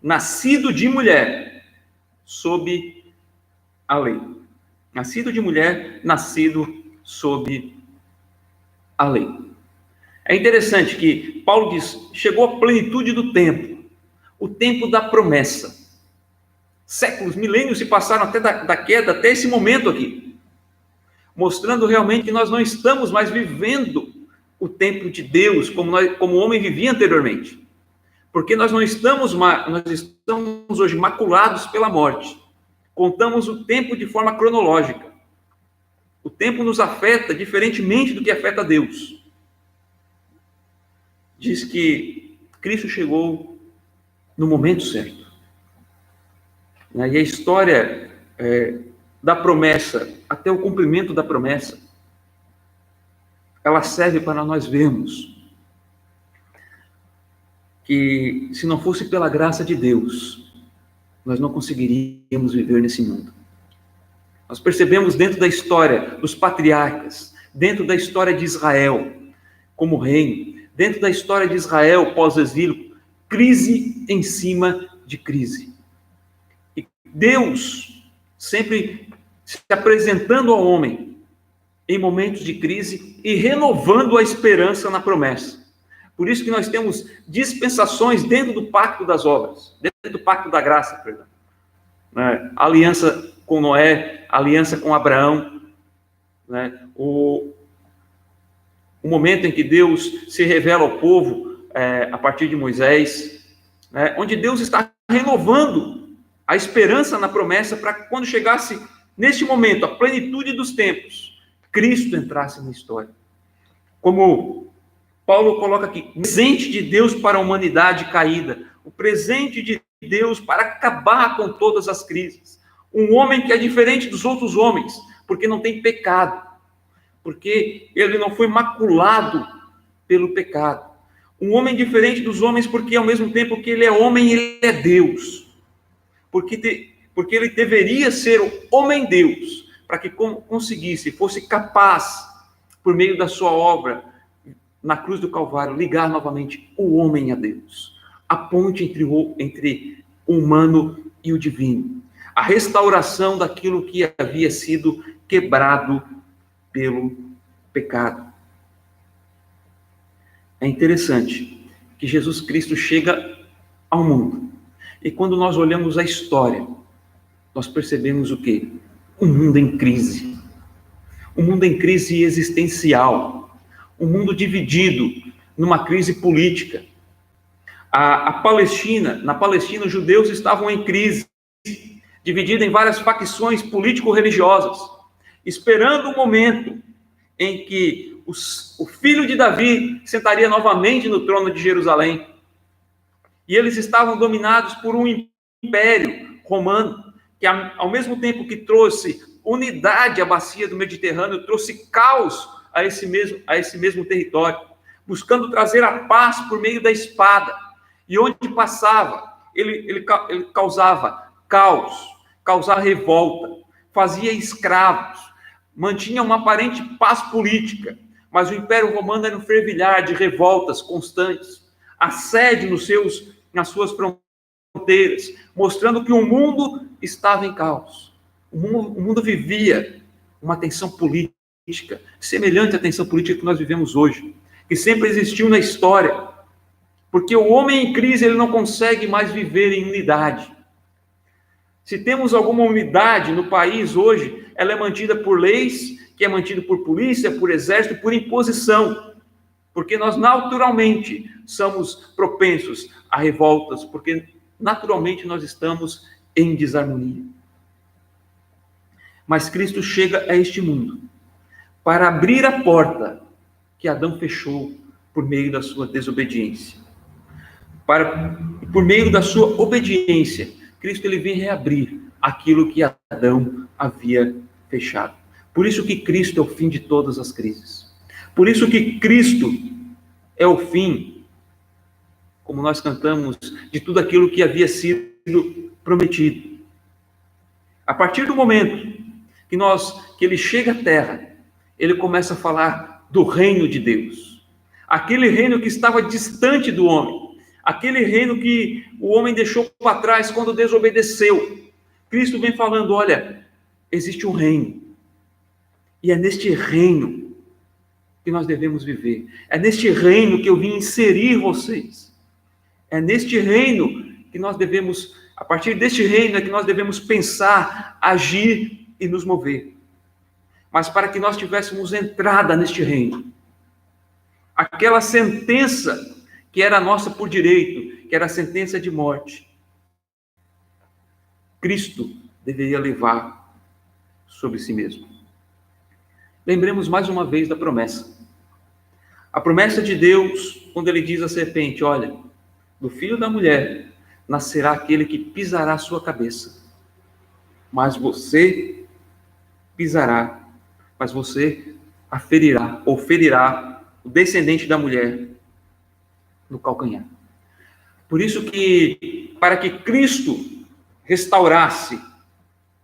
nascido de mulher, sob a lei. Nascido de mulher, nascido sob a lei. É interessante que Paulo diz, chegou a plenitude do tempo, o tempo da promessa. Séculos, milênios se passaram até da queda, até esse momento aqui, mostrando realmente que nós não estamos mais vivendo o tempo de Deus como o homem vivia anteriormente, porque nós estamos hoje maculados pela morte. Contamos o tempo de forma cronológica. O tempo nos afeta diferentemente do que afeta Deus. Diz que Cristo chegou no momento certo. E a história da promessa, até o cumprimento da promessa, ela serve para nós vermos que, se não fosse pela graça de Deus, nós não conseguiríamos viver nesse mundo. Nós percebemos dentro da história dos patriarcas, dentro da história de Israel como reino, dentro da história de Israel pós-exílio, crise em cima de crise. E Deus sempre se apresentando ao homem em momentos de crise e renovando a esperança na promessa. Por isso que nós temos dispensações dentro do pacto das obras, dentro do pacto da graça, perdão. Aliança com Noé, aliança com Abraão, o momento em que Deus se revela ao povo a partir de Moisés, onde Deus está renovando a esperança na promessa para que quando chegasse neste momento, a plenitude dos tempos, Cristo entrasse na história. Como Paulo coloca aqui, o presente de Deus para a humanidade caída, o presente de Deus para acabar com todas as crises. Um homem que é diferente dos outros homens, porque não tem pecado, porque ele não foi maculado pelo pecado. Um homem diferente dos homens, porque ao mesmo tempo que ele é homem, ele é Deus. Porque ele deveria ser o homem-Deus, para que conseguisse, fosse capaz, por meio da sua obra, na cruz do Calvário, ligar novamente o homem a Deus. A ponte entre o humano e o divino. A restauração daquilo que havia sido quebrado pelo pecado. É interessante que Jesus Cristo chega ao mundo. E quando nós olhamos a história, nós percebemos o quê? Um mundo em crise. Um mundo em crise existencial. Um mundo dividido numa crise política. Na Palestina, os judeus estavam em crise, dividida em várias facções político-religiosas. esperando o momento em que o filho de Davi sentaria novamente no trono de Jerusalém. E eles estavam dominados por um império romano, que ao mesmo tempo que trouxe unidade à bacia do Mediterrâneo, trouxe caos a esse mesmo território, buscando trazer a paz por meio da espada. E onde passava, ele causava caos, causava revolta, fazia escravos, mantinha uma aparente paz política, mas o Império Romano era um fervilhar de revoltas constantes, assédio nas suas fronteiras, mostrando que o mundo estava em caos. O mundo vivia uma tensão política, semelhante à tensão política que nós vivemos hoje, que sempre existiu na história, porque o homem em crise ele não consegue mais viver em unidade. Se temos alguma unidade no país hoje, ela é mantida por leis, que é mantida por polícia, por exército, por imposição, porque nós naturalmente somos propensos a revoltas, porque naturalmente nós estamos em desarmonia. Mas Cristo chega a este mundo para abrir a porta que Adão fechou por meio da sua desobediência. Por meio da sua obediência, Cristo ele vem reabrir aquilo que Adão havia fechado. Por isso que Cristo é o fim de todas as crises. Por isso que Cristo é o fim, como nós cantamos, de tudo aquilo que havia sido prometido. A partir do momento que ele chega à terra, ele começa a falar do reino de Deus. Aquele reino que estava distante do homem. Aquele reino que o homem deixou para trás quando desobedeceu. Cristo vem falando, olha, existe um reino. E é neste reino que nós devemos viver. É neste reino que eu vim inserir vocês. É neste reino que nós devemos, a partir deste reino é que nós devemos pensar, agir e nos mover. Mas para que nós tivéssemos entrada neste reino, aquela sentença que era nossa por direito, que era a sentença de morte, Cristo deveria levar sobre si mesmo. Lembremos mais uma vez da promessa. A promessa de Deus, quando ele diz à serpente, olha, do filho da mulher nascerá aquele que pisará a sua cabeça, mas você a ferirá, ou ferirá o descendente da mulher no calcanhar. Por isso que, para que Cristo restaurasse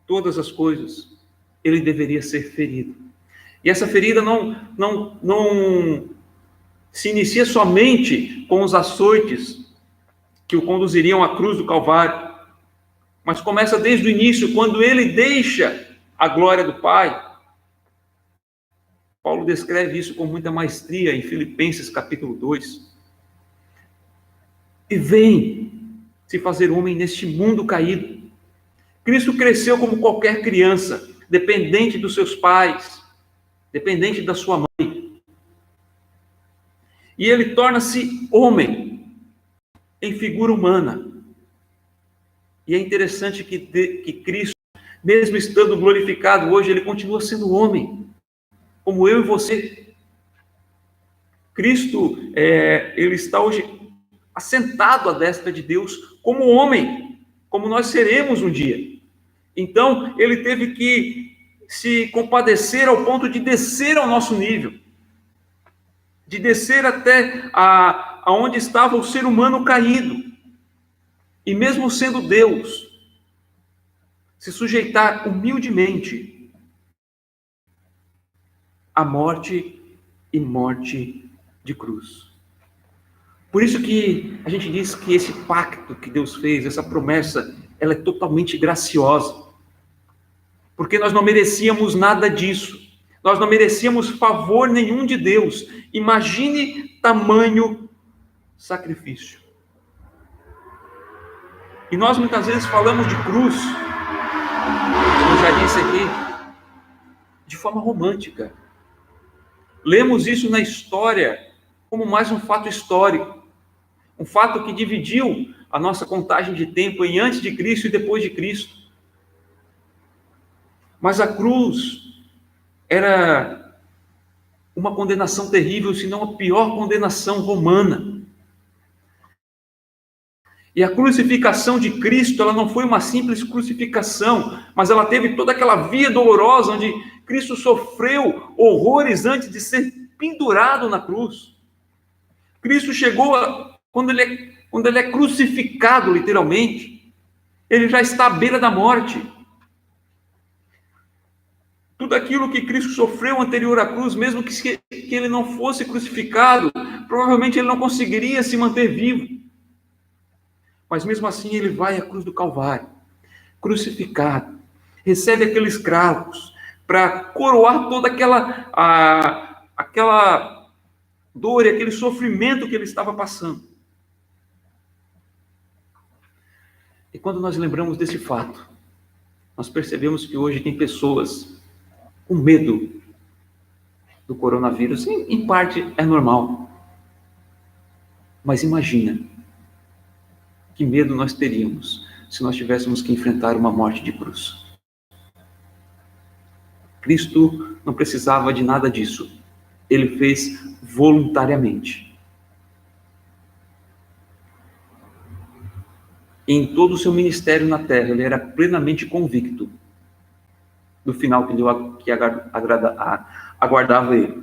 todas as coisas, ele deveria ser ferido. E essa ferida não se inicia somente com os açoites que o conduziriam à cruz do Calvário, mas começa desde o início, quando ele deixa a glória do Pai. Paulo descreve isso com muita maestria em Filipenses capítulo 2. E vem se fazer homem neste mundo caído. Cristo cresceu como qualquer criança, dependente dos seus pais, dependente da sua mãe. E ele torna-se homem em figura humana. E é interessante que Cristo, mesmo estando glorificado hoje, ele continua sendo homem, como eu e você. Cristo, ele está hoje assentado à destra de Deus como homem, como nós seremos um dia. Então, ele teve que se compadecer ao ponto de descer ao nosso nível, de descer até aonde estava o ser humano caído, e mesmo sendo Deus, se sujeitar humildemente à morte e morte de cruz. Por isso que a gente diz que esse pacto que Deus fez, essa promessa, ela é totalmente graciosa. Porque nós não merecíamos nada disso. Nós não merecíamos favor nenhum de Deus. Imagine tamanho sacrifício. E nós muitas vezes falamos de cruz, como eu já disse aqui, de forma romântica. Lemos isso na história como mais um fato histórico. Um fato que dividiu a nossa contagem de tempo em antes de Cristo e depois de Cristo. Mas a cruz era uma condenação terrível, se não a pior condenação romana. E a crucificação de Cristo, ela não foi uma simples crucificação, mas ela teve toda aquela via dolorosa, onde Cristo sofreu horrores antes de ser pendurado na cruz. Cristo chegou, quando ele é crucificado, literalmente, ele já está à beira da morte. Tudo aquilo que Cristo sofreu anterior à cruz, mesmo que ele não fosse crucificado, provavelmente ele não conseguiria se manter vivo. Mas mesmo assim ele vai à cruz do Calvário, crucificado, recebe aqueles cravos para coroar toda aquela dor e aquele sofrimento que ele estava passando. E quando nós lembramos desse fato, nós percebemos que hoje tem pessoas com medo do coronavírus. Em parte é normal. Mas imagina que medo nós teríamos se nós tivéssemos que enfrentar uma morte de cruz. Cristo não precisava de nada disso. Ele fez voluntariamente. Em todo o seu ministério na terra, ele era plenamente convicto do final que aguardava ele.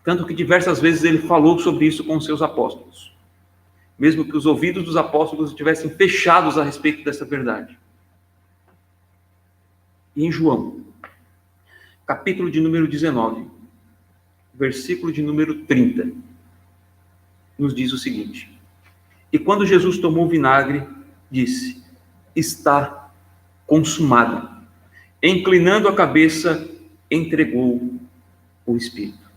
Tanto que diversas vezes ele falou sobre isso com os seus apóstolos. Mesmo que os ouvidos dos apóstolos estivessem fechados a respeito dessa verdade. E em João, capítulo de número 19, versículo de número 30, nos diz o seguinte: E quando Jesus tomou o vinagre, disse: Está consumado. Inclinando a cabeça, entregou o Espírito.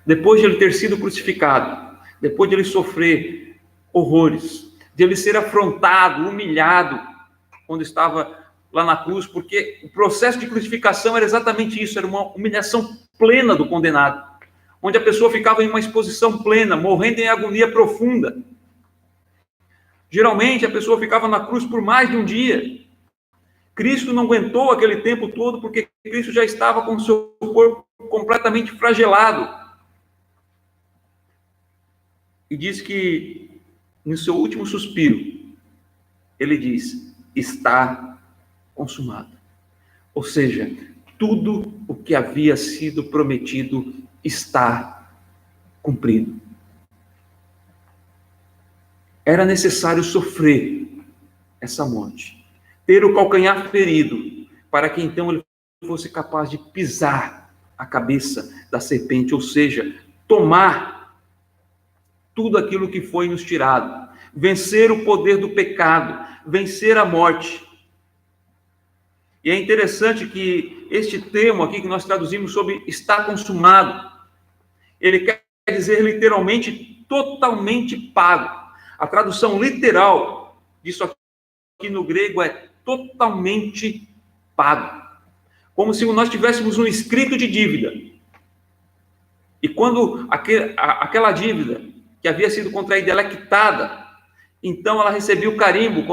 Depois de ele ter sido crucificado, depois de ele sofrer horrores, de ele ser afrontado, humilhado, quando estava lá na cruz, porque o processo de crucificação era exatamente isso, era uma humilhação plena do condenado, onde a pessoa ficava em uma exposição plena, morrendo em agonia profunda. Geralmente a pessoa ficava na cruz por mais de um dia. Cristo não aguentou aquele tempo todo, porque Cristo já estava com o seu corpo completamente flagelado. E diz que no seu último suspiro, ele diz: está consumado. Ou seja, tudo o que havia sido prometido está cumprido. Era necessário sofrer essa morte, ter o calcanhar ferido, para que então ele fosse capaz de pisar a cabeça da serpente, ou seja, tomar tudo aquilo que foi nos tirado, vencer o poder do pecado, vencer a morte. E é interessante que este termo aqui que nós traduzimos sobre está consumado, ele quer dizer literalmente totalmente pago. A tradução literal disso aqui no grego é totalmente pago. Como se nós tivéssemos um escrito de dívida. E quando aquela dívida que havia sido contraída, ela é quitada, então ela recebia o carimbo,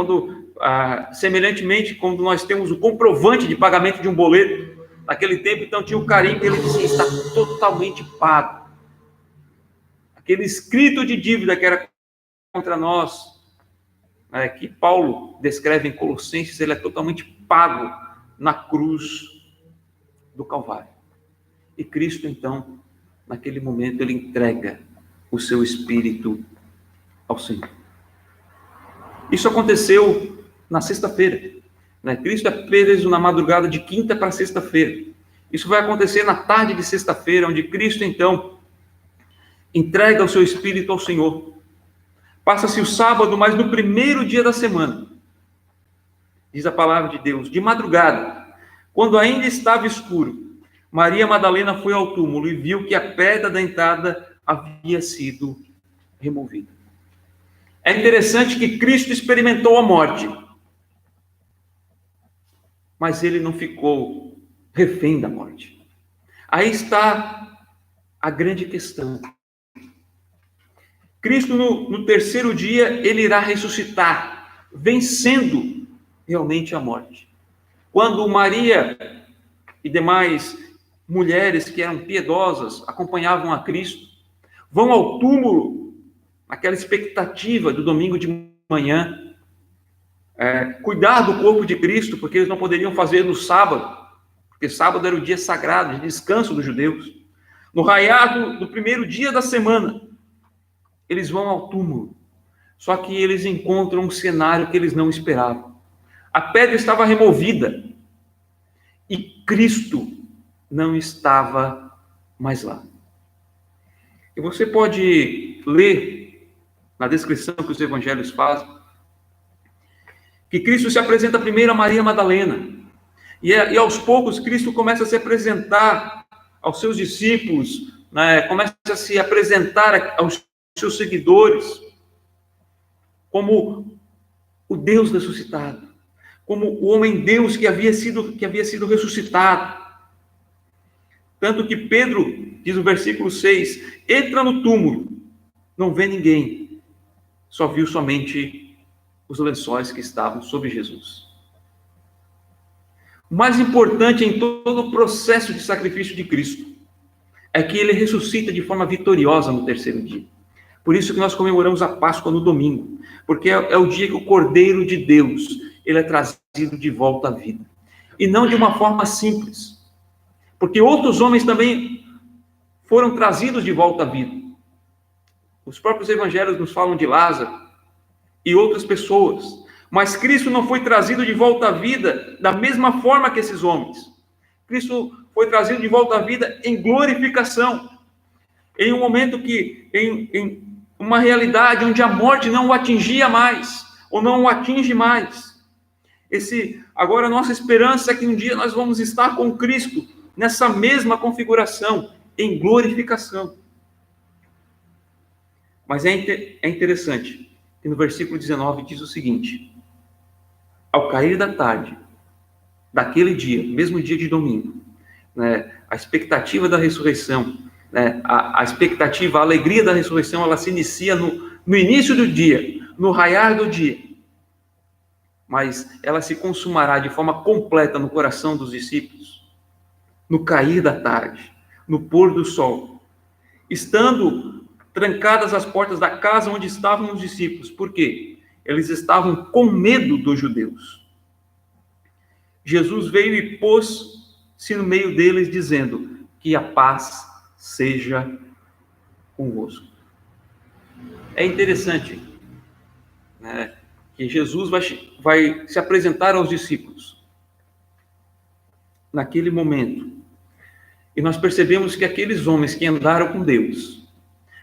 semelhantemente, quando nós temos o comprovante de pagamento de um boleto, naquele tempo, então tinha o carimbo, e ele dizia: está totalmente pago. Aquele escrito de dívida que era contra nós, que Paulo descreve em Colossenses, ele é totalmente pago na cruz do Calvário. E Cristo, então, naquele momento, ele entrega o seu Espírito ao Senhor. Isso aconteceu na sexta-feira. Cristo é preso na madrugada de quinta para sexta-feira. Isso vai acontecer na tarde de sexta-feira, onde Cristo, então, entrega o seu Espírito ao Senhor. Passa-se o sábado, mas no primeiro dia da semana, diz a palavra de Deus, de madrugada, quando ainda estava escuro, Maria Madalena foi ao túmulo e viu que a pedra da entrada havia sido removida. É interessante que Cristo experimentou a morte, mas ele não ficou refém da morte. Aí está a grande questão. Cristo, no terceiro dia, ele irá ressuscitar, vencendo realmente a morte. Quando Maria e demais mulheres que eram piedosas, acompanhavam a Cristo, vão ao túmulo, naquela expectativa do domingo de manhã, cuidar do corpo de Cristo, porque eles não poderiam fazer no sábado, porque sábado era o dia sagrado, de descanso dos judeus. No raiar do primeiro dia da semana, eles vão ao túmulo, só que eles encontram um cenário que eles não esperavam. A pedra estava removida e Cristo não estava mais lá. E você pode ler na descrição que os evangelhos fazem, que Cristo se apresenta primeiro a Maria Madalena, e aos poucos Cristo começa a se apresentar aos seus discípulos, né? Começa a se apresentar aos seus seguidores, como o Deus ressuscitado, como o homem-Deus que havia sido ressuscitado. Tanto que Pedro, diz o versículo 6, entra no túmulo, não vê ninguém, só viu somente os lençóis que estavam sobre Jesus. O mais importante em todo o processo de sacrifício de Cristo é que ele ressuscita de forma vitoriosa no terceiro dia. Por isso que nós comemoramos a Páscoa no domingo, porque é o dia que o Cordeiro de Deus, ele é trazido de volta à vida. E não de uma forma simples, porque outros homens também foram trazidos de volta à vida. Os próprios evangelhos nos falam de Lázaro e outras pessoas, mas Cristo não foi trazido de volta à vida da mesma forma que esses homens. Cristo foi trazido de volta à vida em glorificação, em um momento que, em uma realidade onde a morte não o atingia mais, ou não o atinge mais. Agora a nossa esperança é que um dia nós vamos estar com Cristo nessa mesma configuração, em glorificação. Mas é interessante que no versículo 19 diz o seguinte: ao cair da tarde, daquele dia, mesmo dia de domingo, né, a expectativa da ressurreição, né, a expectativa, a alegria da ressurreição, ela se inicia no início do dia, no raiar do dia, mas ela se consumará de forma completa no coração dos discípulos, no cair da tarde, no pôr do sol, estando trancadas as portas da casa onde estavam os discípulos. Por quê? Eles estavam com medo dos judeus. Jesus veio e pôs-se no meio deles, dizendo: que a paz seja convosco. É interessante, né, que Jesus vai se apresentar aos discípulos naquele momento, e nós percebemos que aqueles homens que andaram com Deus,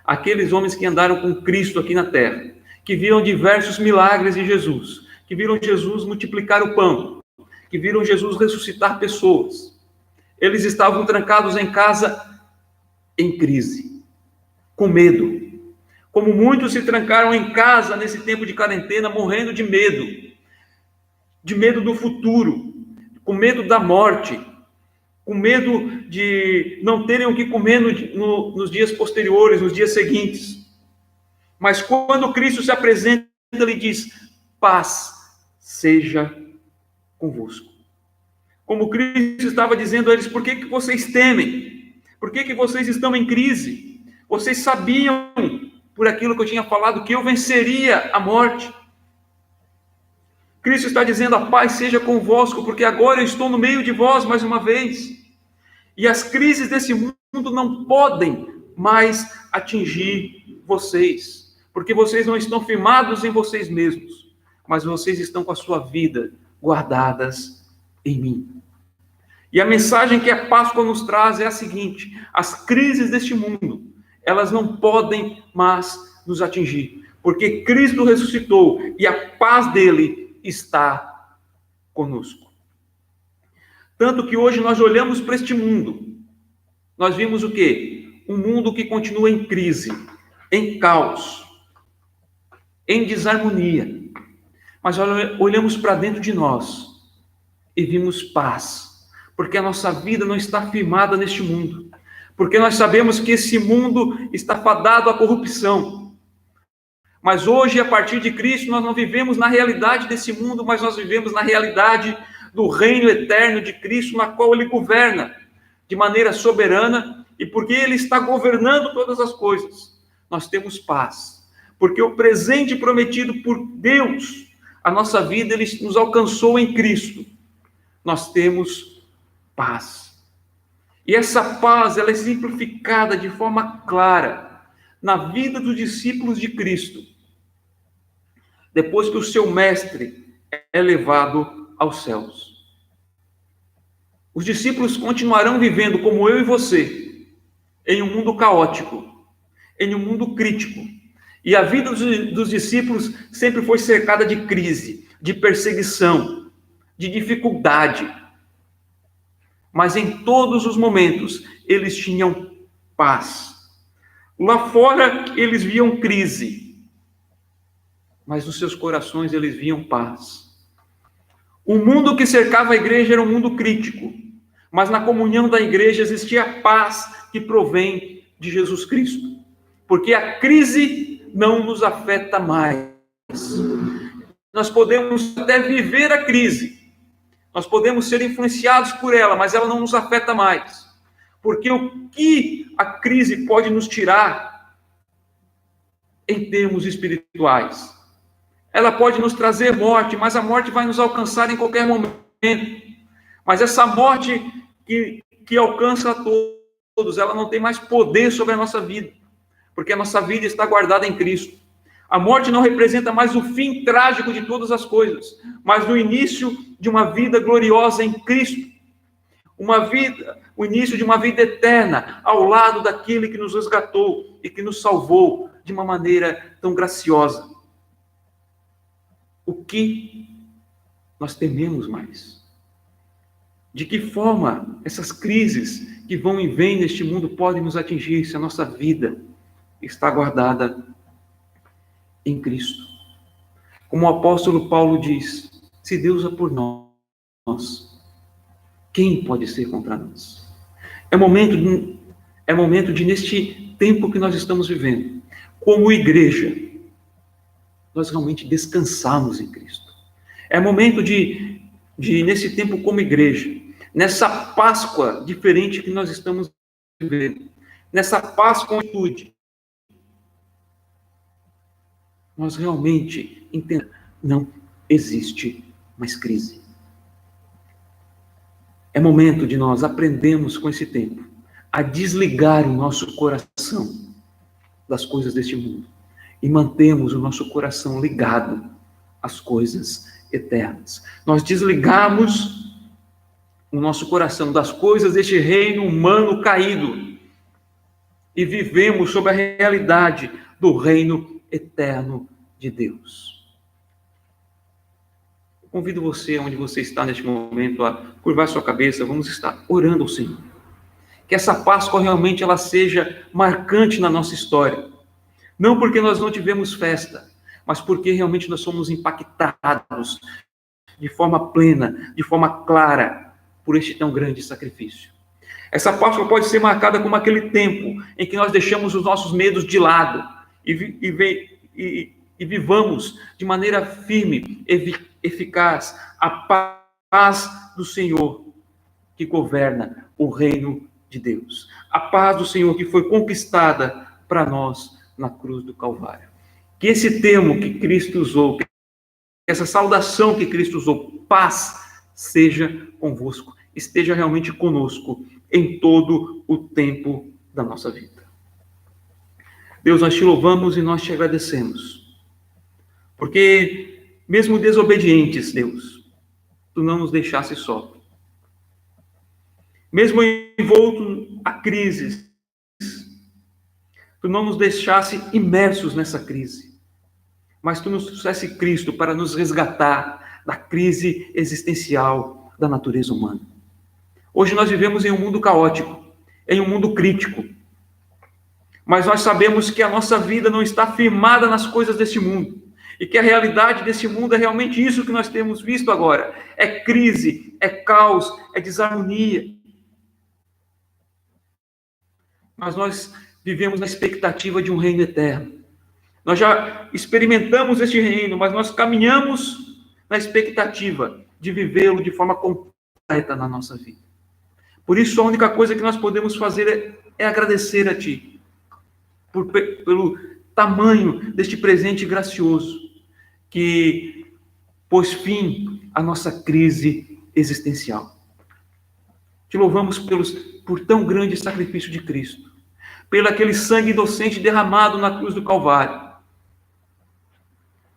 aqueles homens que andaram com Cristo aqui na terra, que viram diversos milagres de Jesus, que viram Jesus multiplicar o pão, que viram Jesus ressuscitar pessoas, eles estavam trancados em casa em crise, com medo, como muitos se trancaram em casa nesse tempo de quarentena, morrendo de medo do futuro, com medo da morte, com medo de não terem o que comer nos dias posteriores, nos dias seguintes. Mas quando Cristo se apresenta, ele diz: paz seja convosco. Como Cristo estava dizendo a eles: por que vocês temem? Por que vocês estão em crise? Vocês sabiam, por aquilo que eu tinha falado, que eu venceria a morte. Cristo está dizendo: a paz seja convosco, porque agora eu estou no meio de vós mais uma vez. E as crises desse mundo não podem mais atingir vocês, porque vocês não estão firmados em vocês mesmos, mas vocês estão com a sua vida guardadas em mim. E a mensagem que a Páscoa nos traz é a seguinte: as crises deste mundo, elas não podem mais nos atingir, porque Cristo ressuscitou e a paz dele está conosco. Tanto que hoje nós olhamos para este mundo, nós vimos o quê? Um mundo que continua em crise, em caos, em desarmonia. Mas olhamos para dentro de nós e vimos paz, porque a nossa vida não está firmada neste mundo, porque nós sabemos que esse mundo está fadado à corrupção. Mas hoje, a partir de Cristo, nós não vivemos na realidade desse mundo, mas nós vivemos na realidade do reino eterno de Cristo, na qual ele governa, de maneira soberana e porque Ele está governando todas as coisas, nós temos paz. Porque o presente prometido por Deus, a nossa vida, Ele nos alcançou em Cristo. Nós temos paz. E essa paz, ela é exemplificada de forma clara na vida dos discípulos de Cristo, depois que o seu mestre é levado aos céus. Os discípulos continuarão vivendo como eu e você, em um mundo caótico, em um mundo crítico. E a vida dos discípulos sempre foi cercada de crise, de perseguição, de dificuldade. Mas em todos os momentos, eles tinham paz. Lá fora, eles viam crise, mas nos seus corações eles viam paz. O mundo que cercava a igreja era um mundo crítico, mas na comunhão da igreja existia a paz que provém de Jesus Cristo, porque a crise não nos afeta mais. Nós podemos até viver a crise, nós podemos ser influenciados por ela, mas ela não nos afeta mais, porque o que a crise pode nos tirar em termos espirituais? Ela pode nos trazer morte, mas a morte vai nos alcançar em qualquer momento. Mas essa morte que alcança a todos, ela não tem mais poder sobre a nossa vida, porque a nossa vida está guardada em Cristo. A morte não representa mais o fim trágico de todas as coisas, mas o início de uma vida gloriosa em Cristo. O início de uma vida eterna ao lado daquele que nos resgatou e que nos salvou de uma maneira tão graciosa. O que nós tememos mais? De que forma essas crises que vão e vêm neste mundo podem nos atingir se a nossa vida está guardada em Cristo? Como o apóstolo Paulo diz, se Deus é por nós, quem pode ser contra nós? É momento de, neste tempo que nós estamos vivendo, como igreja, nós realmente descansarmos em Cristo. É momento de nesse tempo como igreja, nessa Páscoa diferente que nós estamos vivendo, nessa Páscoa com atitude, nós realmente entendemos, não existe mais crise. É momento de nós aprendermos com esse tempo a desligar o nosso coração das coisas deste mundo e mantermos o nosso coração ligado às coisas eternas. Nós desligamos o nosso coração das coisas deste reino humano caído e vivemos sob a realidade do reino eterno de Deus. Eu convido você, onde você está neste momento, a curvar sua cabeça. Vamos estar orando ao Senhor. Que essa Páscoa realmente ela seja marcante na nossa história. Não porque nós não tivemos festa, mas porque realmente nós somos impactados de forma plena, de forma clara, por este tão grande sacrifício. Essa Páscoa pode ser marcada como aquele tempo em que nós deixamos os nossos medos de lado e vivamos de maneira firme, eficaz, a paz do Senhor que governa o reino de Deus. A paz do Senhor que foi conquistada para nós na cruz do Calvário. Que esse termo que Cristo usou, que essa saudação que Cristo usou, paz, seja convosco, esteja realmente conosco em todo o tempo da nossa vida. Deus, nós te louvamos e nós te agradecemos, porque mesmo desobedientes, Deus, tu não nos deixaste só. Mesmo envolto a crises, tu não nos deixasse imersos nessa crise, mas tu nos trouxesse Cristo para nos resgatar da crise existencial da natureza humana. Hoje nós vivemos em um mundo caótico, em um mundo crítico, mas nós sabemos que a nossa vida não está firmada nas coisas deste mundo, e que a realidade deste mundo é realmente isso que nós temos visto agora, é crise, é caos, é desarmonia. Mas nós vivemos na expectativa de um reino eterno. Nós já experimentamos este reino, mas nós caminhamos na expectativa de vivê-lo de forma completa na nossa vida. Por isso, a única coisa que nós podemos fazer é agradecer a Ti, pelo tamanho deste presente gracioso, que pôs fim à nossa crise existencial. Te louvamos por tão grande sacrifício de Cristo, pelo aquele sangue inocente derramado na cruz do Calvário,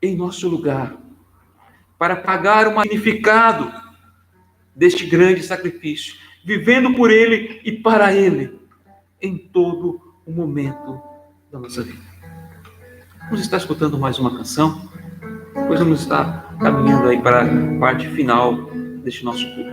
em nosso lugar, para pagar o significado deste grande sacrifício, vivendo por Ele e para Ele, em todo o momento da nossa vida. Vamos estar escutando mais uma canção, depois vamos estar caminhando aí para a parte final deste nosso culto.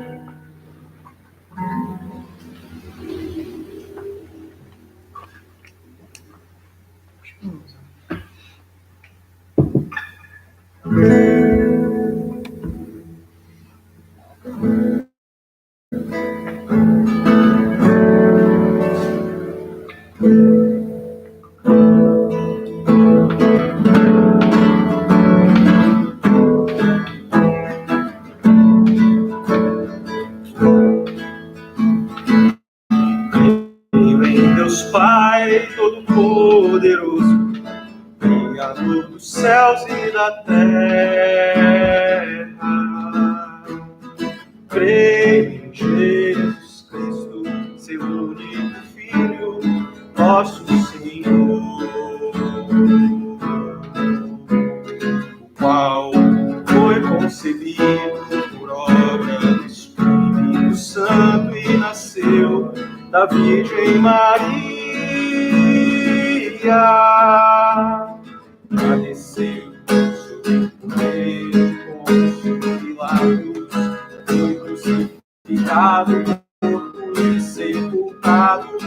Pai Todo-Poderoso, Criador dos céus e da terra. Creio em Jesus Cristo, seu único Filho, nosso Senhor, o qual foi concebido por obra do Espírito Santo e nasceu da Virgem Maria. Padeceu sob o poder de Pôncio Pilatos, foi crucificado, morto e sepultado,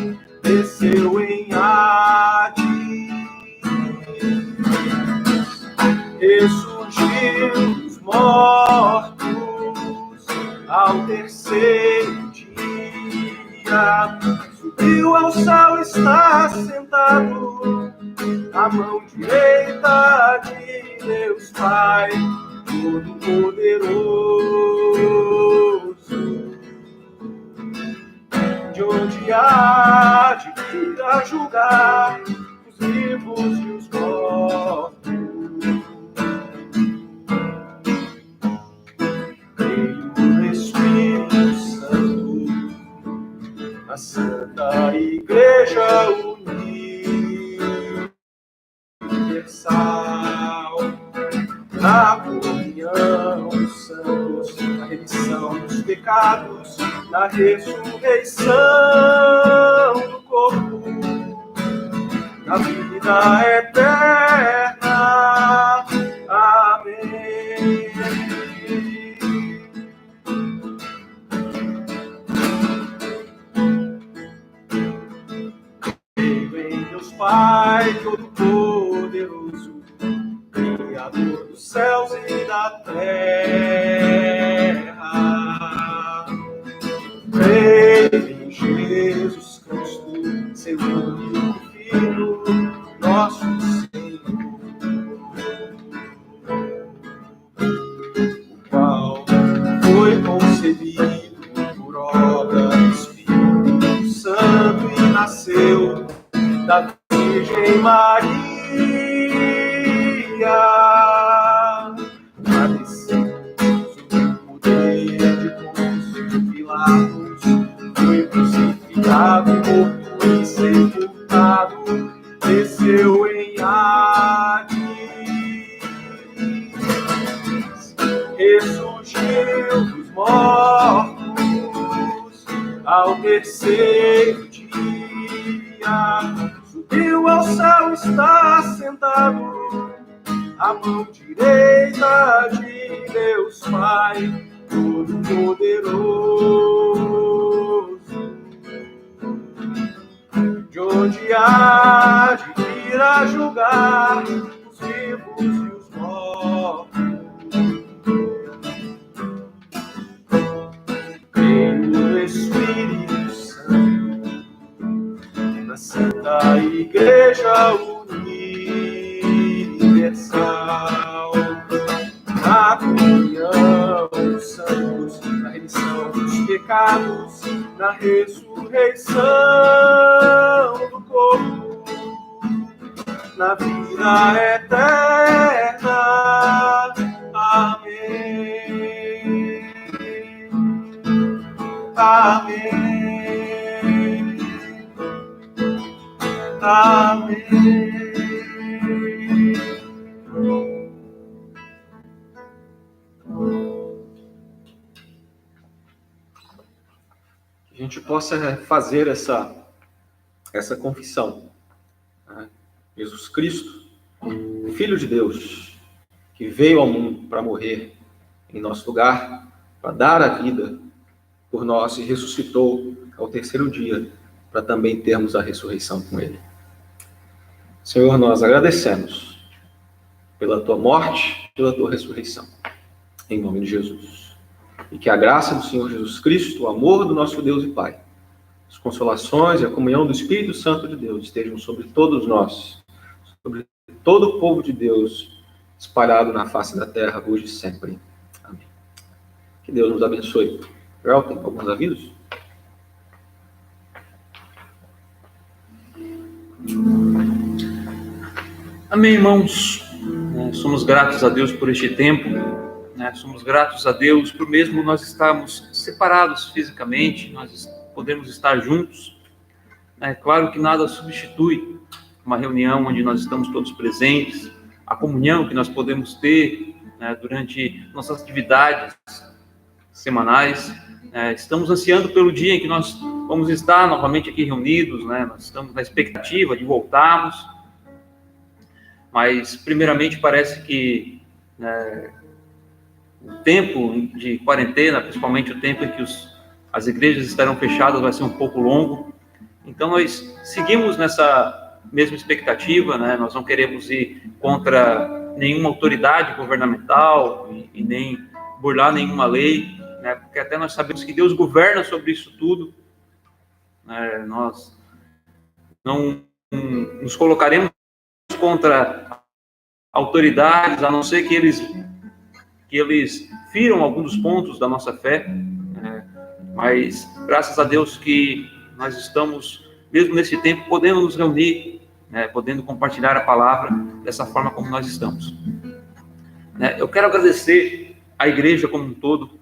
desceu em Hades, ressurgiu dos mortos ao terceiro dia, subiu ao céu, está sentado à mão direita de Deus Pai Todo-Poderoso, de onde há de vir a julgar os vivos e os mortos. Creio no Espírito Santo, a Santa Igreja Universal, na comunhão dos santos, na remissão dos pecados, na ressurreição do corpo, na vida eterna. Amém. Pai Todo-Poderoso, Criador dos céus e da terra. Creio em Jesus Cristo, seu único Filho, nosso Senhor, o qual foi concebido por obra do Espírito Santo e nasceu da Virgem Maria. Padeceu sob o poder de Pôncio Pilatos, foi crucificado, morto e sepultado, desceu em Hades, ressurgiu dos mortos ao terceiro dia, subiu ao céu, está sentado à mão direita de Deus Pai Todo-Poderoso, de onde há de vir a julgar os vivos e os mortos. Creio no Espírito Santo, na Santa Igreja Universal, na comunhão dos santos, na remissão dos pecados, na ressurreição do corpo, na vida eterna. Amém. Amém. Amém. Que a gente possa fazer essa confissão. Jesus Cristo, Filho de Deus, que veio ao mundo para morrer em nosso lugar, para dar a vida por nós e ressuscitou ao terceiro dia, para também termos a ressurreição com Ele. Senhor, nós agradecemos pela Tua morte, pela Tua ressurreição, em nome de Jesus. E que a graça do Senhor Jesus Cristo, o amor do nosso Deus e Pai, as consolações e a comunhão do Espírito Santo de Deus estejam sobre todos nós, sobre todo o povo de Deus, espalhado na face da terra, hoje e sempre. Amém. Que Deus nos abençoe. Joel, tem alguns avisos? Amém, irmãos. Somos gratos a Deus por este tempo. Somos gratos a Deus por mesmo nós estarmos separados fisicamente, nós podemos estar juntos. É claro que nada substitui uma reunião onde nós estamos todos presentes, a comunhão que nós podemos ter durante nossas atividades semanais. Estamos ansiando pelo dia em que nós vamos estar novamente aqui reunidos, nós estamos na expectativa de voltarmos, mas primeiramente parece que o tempo de quarentena, principalmente o tempo em que as igrejas estarão fechadas, vai ser um pouco longo. Então nós seguimos nessa mesma expectativa, nós não queremos ir contra nenhuma autoridade governamental e nem burlar nenhuma lei, porque até nós sabemos que Deus governa sobre isso tudo. Nós não nos colocaremos contra autoridades, a não ser que eles firam alguns dos pontos da nossa fé, mas graças a Deus que nós estamos, mesmo nesse tempo, podendo nos reunir, podendo compartilhar a palavra dessa forma como nós estamos. Eu quero agradecer a igreja como um todo,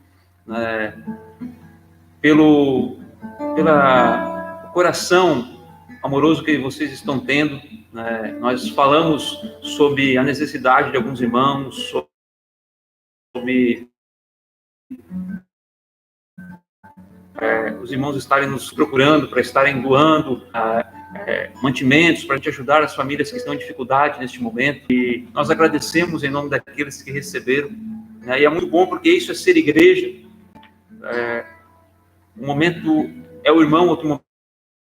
pelo coração amoroso que vocês estão tendo. Nós falamos sobre a necessidade de alguns irmãos, sobre os irmãos estarem nos procurando, para estarem doando mantimentos, para a gente ajudar as famílias que estão em dificuldade neste momento. E nós agradecemos em nome daqueles que receberam. E é muito bom, porque isso é ser igreja. Um momento é o irmão, outro momento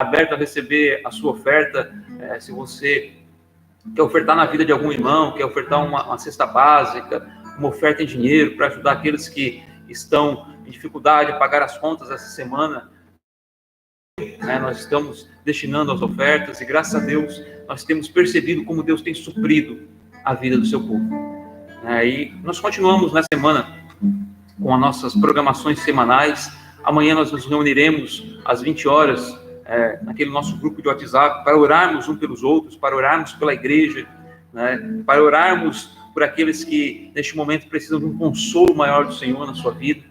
é aberto a receber a sua oferta. Se você quer ofertar na vida de algum irmão, quer ofertar uma cesta básica, uma oferta em dinheiro para ajudar aqueles que estão em dificuldade a pagar as contas essa semana, nós estamos destinando as ofertas e graças a Deus nós temos percebido como Deus tem suprido a vida do seu povo. E nós continuamos na semana com as nossas programações semanais. Amanhã nós nos reuniremos às 20 horas naquele nosso grupo de WhatsApp para orarmos uns pelos outros, para orarmos pela igreja, para orarmos por aqueles que neste momento precisam de um consolo maior do Senhor na sua vida.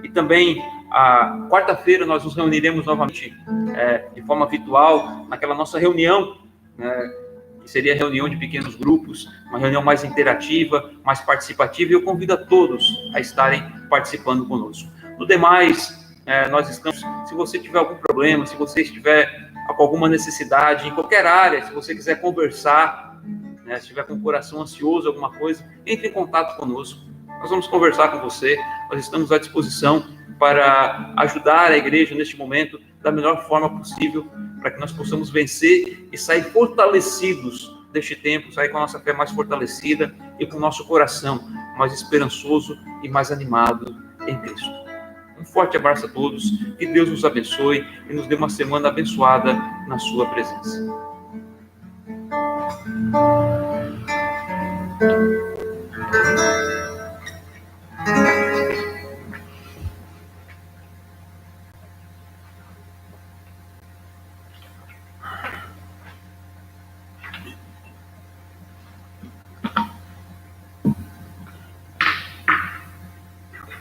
E também a quarta-feira nós nos reuniremos novamente de forma virtual naquela nossa reunião, que seria a reunião de pequenos grupos, uma reunião mais interativa, mais participativa, e eu convido a todos a estarem participando conosco. No demais, nós estamos, se você tiver algum problema, se você estiver com alguma necessidade, em qualquer área, se você quiser conversar, se estiver com o coração ansioso, alguma coisa, entre em contato conosco. Nós vamos conversar com você, nós estamos à disposição para ajudar a igreja neste momento da melhor forma possível, para que nós possamos vencer e sair fortalecidos deste tempo, sair com a nossa fé mais fortalecida e com o nosso coração mais esperançoso e mais animado em Cristo. Um forte abraço a todos, que Deus nos abençoe e nos dê uma semana abençoada na sua presença.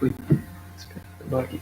foi. Espera, aqui.